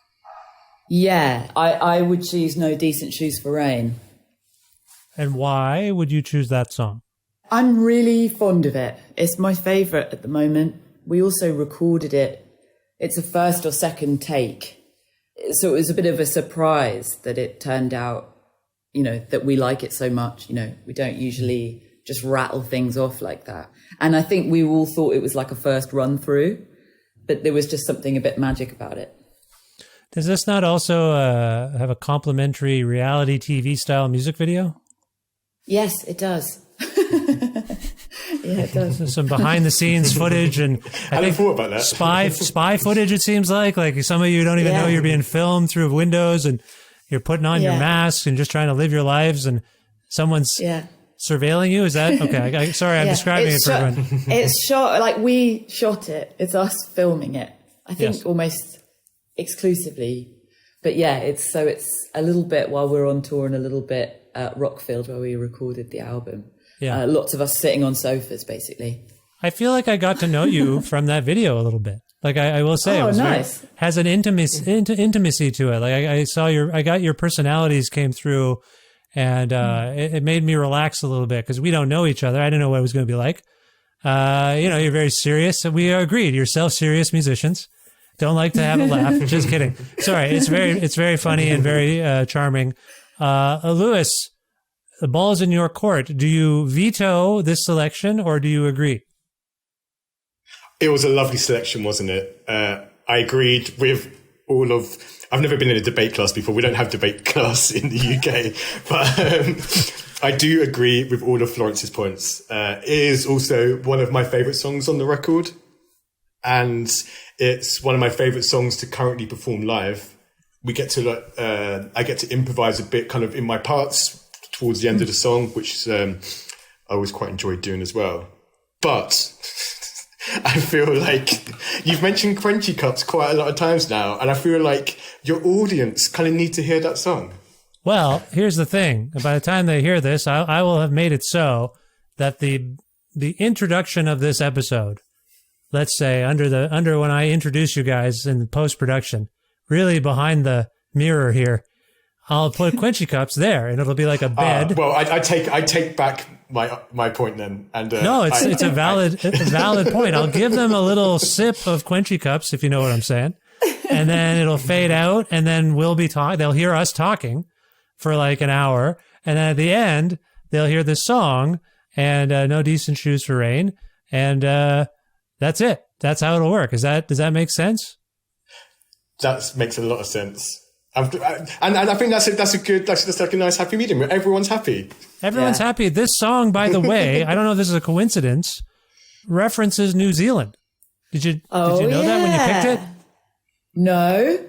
Speaker 5: Yeah, I would choose No Decent Shoes for Rain.
Speaker 1: And why would you choose that song?
Speaker 5: I'm really fond of it. It's my favourite at the moment. We also recorded it. It's a first or second take. So it was a bit of a surprise that it turned out, you know, that we like it so much. You know, we don't usually just rattle things off like that. And I think we all thought it was like a first run through, but there was just something a bit magic about it.
Speaker 1: Does this not also have a complimentary reality TV style music video?
Speaker 5: Yes, it does. Yeah, it does.
Speaker 1: Some behind the scenes footage and
Speaker 6: I hadn't thought about that.
Speaker 1: Spy footage, it seems like some of you don't even know you're being filmed through windows and you're putting on your masks and just trying to live your lives and someone's surveilling you. Is that okay? Sorry, I'm describing it for everyone.
Speaker 5: It's shot, like we shot it. It's us filming it. I think almost exclusively. But yeah, it's a little bit while we're on tour and a little bit at Rockfield where we recorded the album. Yeah. Lots of us sitting on sofas, basically.
Speaker 1: I feel like I got to know you from that video a little bit. Like I will say, it was
Speaker 5: nice.
Speaker 1: Has an intimacy to it. Like I got your personalities came through, and it made me relax a little bit because we don't know each other. I didn't know what it was going to be like. You're very serious. We agreed. You're self-serious musicians. Don't like to have a laugh. Just kidding. Sorry. It's very funny and very charming. Lewis, the ball is in your court. Do you veto this selection or do you agree?
Speaker 6: It was a lovely selection, wasn't it? I agreed with all of... I've never been in a debate class before. We don't have debate class in the UK. But I do agree with all of Florence's points. It is also one of my favourite songs on the record. And it's one of my favourite songs to currently perform live. We get to... I get to improvise a bit kind of in my parts towards the end of the song, which I always quite enjoyed doing as well. But... I feel like you've mentioned Quenchy Cups quite a lot of times now, and I feel like your audience kind of need to hear that song.
Speaker 1: Well, here's the thing. By the time they hear this, I will have made it so that the introduction of this episode, let's say under when I introduce you guys in post-production, really behind the mirror here, I'll put Quenchy Cups there, and it'll be like a bed.
Speaker 6: Well, I take back my point then. And
Speaker 1: no, it's a valid point. I'll give them a little sip of Quenchy Cups, if you know what I'm saying, and then it'll fade out, and then we'll be talking. They'll hear us talking for like an hour, and then at the end they'll hear this song and No Decent Shoes for Rain, and that's it. That's how it'll work. Does that make sense?
Speaker 6: That makes a lot of sense. And I think that's like a nice happy medium where everyone's happy.
Speaker 1: Everyone's happy. This song, by the way, I don't know if this is a coincidence, references New Zealand. Did you know that when you picked it?
Speaker 5: No.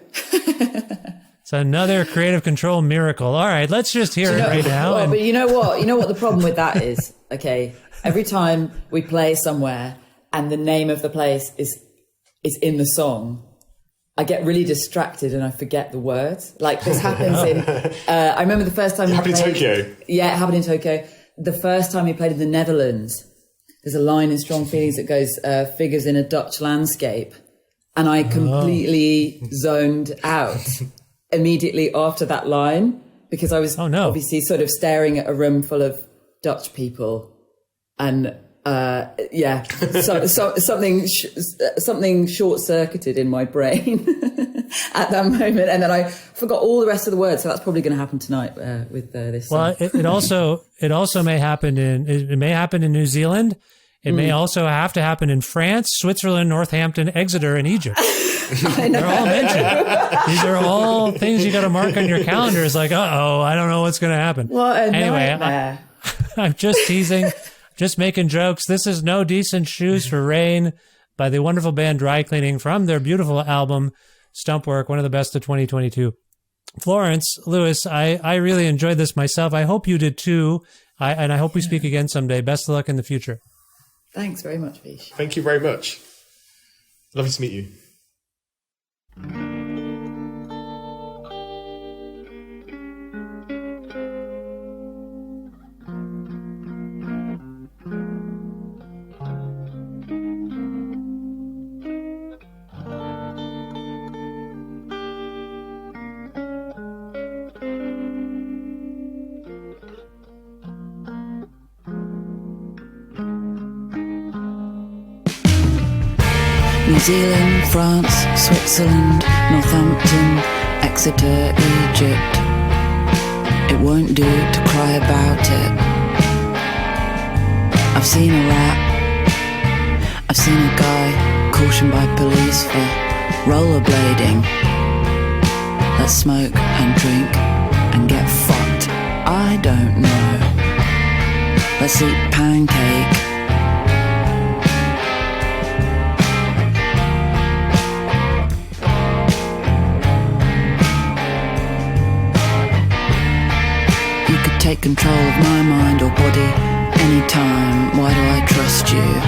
Speaker 1: It's another Creative Control miracle. All right, let's just hear it right now.
Speaker 5: Well, but you know what? You know what the problem with that is? Okay, every time we play somewhere and the name of the place is in the song, I get really distracted and I forget the words. Like this happens in... I remember the first time...
Speaker 6: It happened in Tokyo.
Speaker 5: Yeah, it happened in Tokyo. The first time we played in the Netherlands, there's a line in Strong Feelings that goes, figures in a Dutch landscape. And I completely zoned out immediately after that line because I was obviously sort of staring at a room full of Dutch people. And something short-circuited in my brain at that moment, and then I forgot all the rest of the words. So that's probably going to happen tonight with this.
Speaker 1: Well, it also may happen in New Zealand. It may also have to happen in France, Switzerland, Northampton, Exeter, and Egypt. They're all mentioned. These are all things you got to mark on your calendar. It's like, I don't know what's going to happen.
Speaker 5: What a nightmare.
Speaker 1: I'm just teasing, just making jokes. This is No Decent Shoes for Rain by the wonderful band Dry Cleaning from their beautiful album, Stumpwork, one of the best of 2022. Florence, Lewis, I really enjoyed this myself. I hope you did too. And I hope we speak again someday. Best of luck in the future.
Speaker 5: Thanks very much, Vish.
Speaker 6: Thank you very much. Lovely to meet you.
Speaker 4: New Zealand, France, Switzerland, Northampton, Exeter, Egypt. It won't do to cry about it. I've seen a rat. I've seen a guy cautioned by police for rollerblading. Let's smoke and drink and get fucked. I don't know. Let's eat pancake. Take control of my mind or body anytime. Why do I trust you?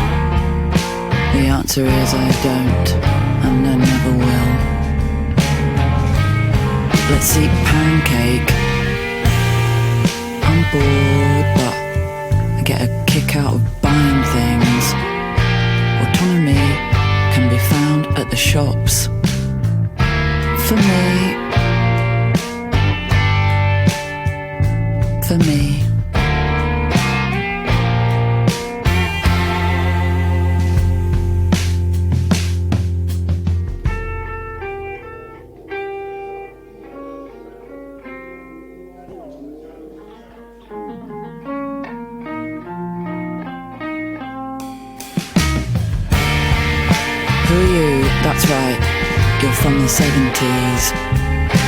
Speaker 4: The answer is I don't, and I never will. Let's eat pancake. I'm bored, but I get a kick out of buying things. Autonomy can be found at the shops. For me. For me. Who are you? That's right, you're from the 70s.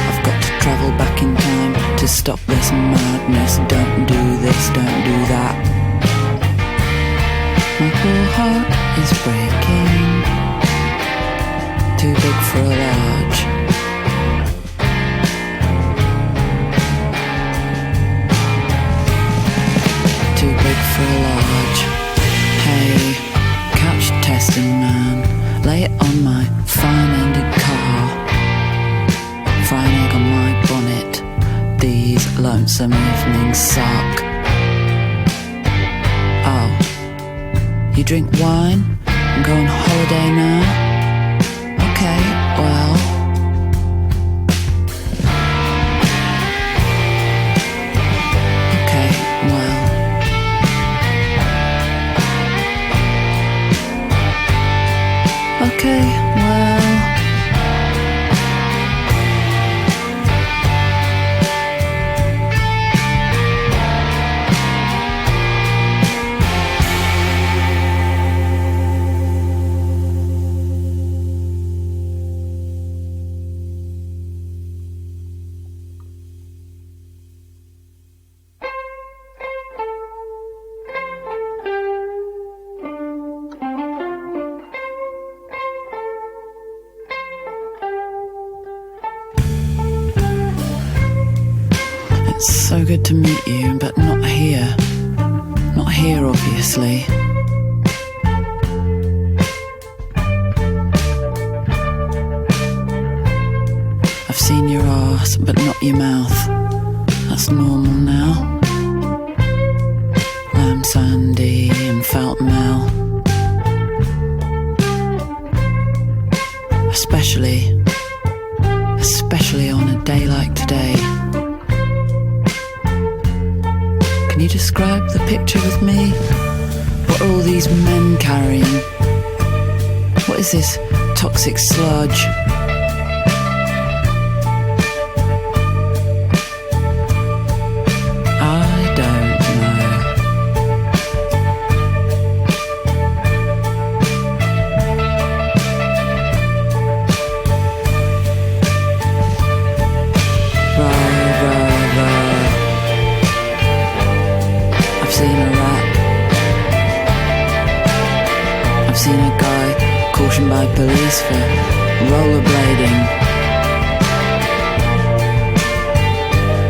Speaker 4: I've got to travel back in time to stop this madness. Don't do this, don't do that. My poor heart is breaking. Too big for a large. Too big for a large. Hey, couch testing man, lay it on my fine-ended car. Fry an egg on my bonnet. These lonesome evenings suck. Oh, you drink wine and go on holiday now? Okay, well. Okay, well. Okay, well. It's so good to meet you, but not here. Not here, obviously. I've seen your ass, but not your mouth. That's normal now. I'm Sandy and Felton Mel. Especially on a day like today. Can you describe the picture with me? What are all these men carrying? What is this toxic sludge? I don't know. Rah, rah, rah. I've seen a rat. I've seen a guy cautioned by police for rollerblading.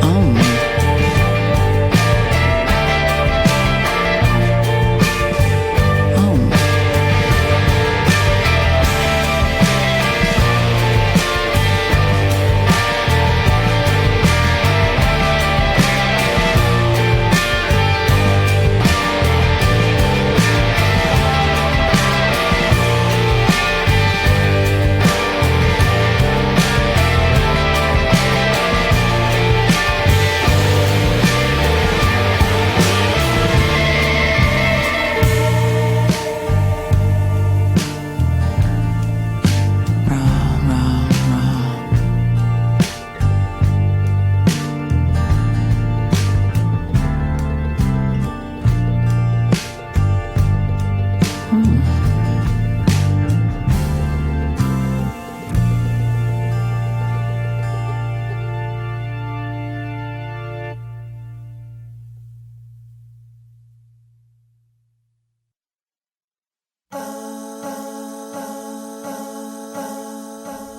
Speaker 4: Oh. Oh. Rah, rah, rah.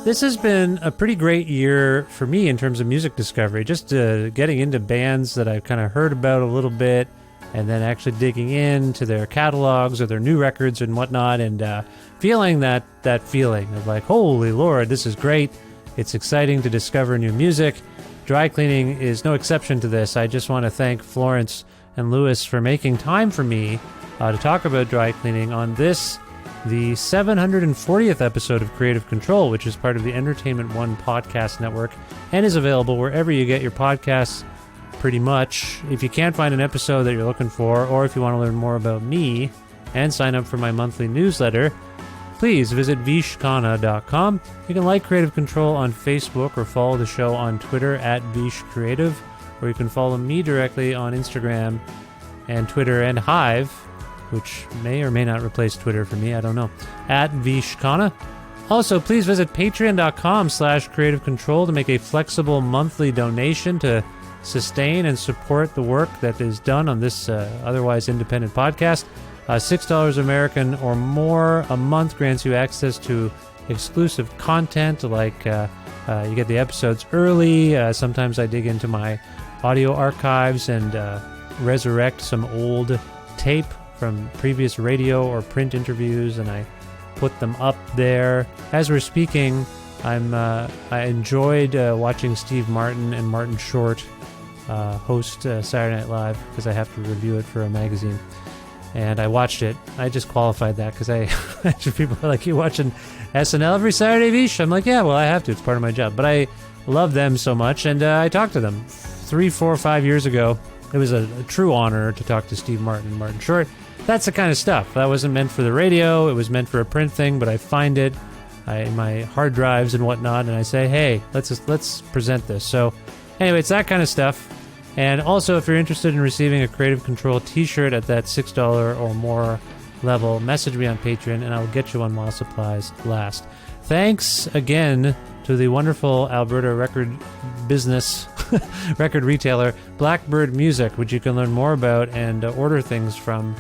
Speaker 1: This has been a pretty great year for me in terms of music discovery, just getting into bands that I've kind of heard about a little bit, and then actually digging into their catalogs or their new records and whatnot, and feeling that feeling of like, holy Lord, this is great. It's exciting to discover new music. Dry cleaning is no exception to this. I just want to thank Florence and Lewis for making time for me to talk about dry cleaning on this, the 740th episode of Creative Control, which is part of the Entertainment One podcast network and is available wherever you get your podcasts, pretty much. If you can't find an episode that you're looking for, or if you want to learn more about me and sign up for my monthly newsletter, please visit vishkhanna.com. You can like Creative Control on Facebook or follow the show on Twitter at vishcreative, or you can follow me directly on Instagram and Twitter and Hive, which may or may not replace Twitter for me, I don't know, at vishkhanna. Also, please visit patreon.com/Creative Control to make a flexible monthly donation to sustain and support the work that is done on this otherwise independent podcast. $6 American or more a month grants you access to exclusive content, like you get the episodes early. Sometimes I dig into my audio archives and resurrect some old tape from previous radio or print interviews, and I put them up there. As we're speaking, I enjoyed watching Steve Martin and Martin Short host Saturday Night Live, because I have to review it for a magazine. And I watched it. I just qualified that because people are like, you watching SNL every Saturday, Vish? I'm like, yeah, well, I have to. It's part of my job. But I love them so much, and I talked to them 3, 4, 5 years ago. It was a true honor to talk to Steve Martin and Martin Short. That's the kind of stuff. That wasn't meant for the radio. It was meant for a print thing, but I find it in my hard drives and whatnot, and I say, hey, let's present this. So anyway, it's that kind of stuff. And also, if you're interested in receiving a Creative Control t-shirt at that $6 or more level, message me on Patreon, and I will get you one while supplies last. Thanks again to the wonderful Alberta record business, record retailer, Blackbird Music, which you can learn more about and order things from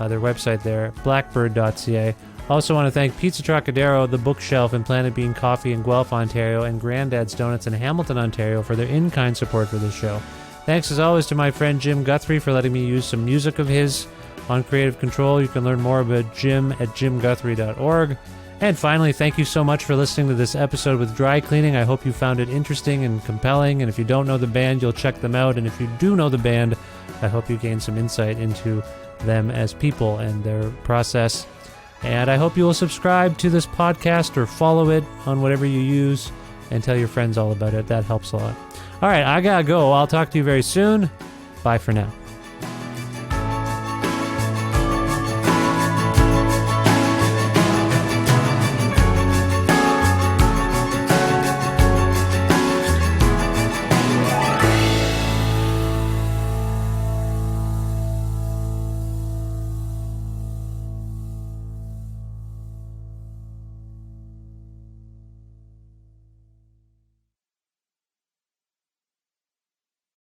Speaker 1: their website there, blackbird.ca. Also want to thank Pizza Trocadero, The Bookshelf, and Planet Bean Coffee in Guelph, Ontario, and Grandad's Donuts in Hamilton, Ontario for their in-kind support for this show. Thanks as always to my friend Jim Guthrie for letting me use some music of his on Creative Control. You can learn more about Jim at jimguthrie.org. And finally, thank you so much for listening to this episode with Dry Cleaning. I hope you found it interesting and compelling. And if you don't know the band, you'll check them out. And if you do know the band, I hope you gain some insight into them as people and their process. And I hope you will subscribe to this podcast or follow it on whatever you use and tell your friends all about it. That helps a lot. All right, I gotta go. I'll talk to you very soon. Bye for now.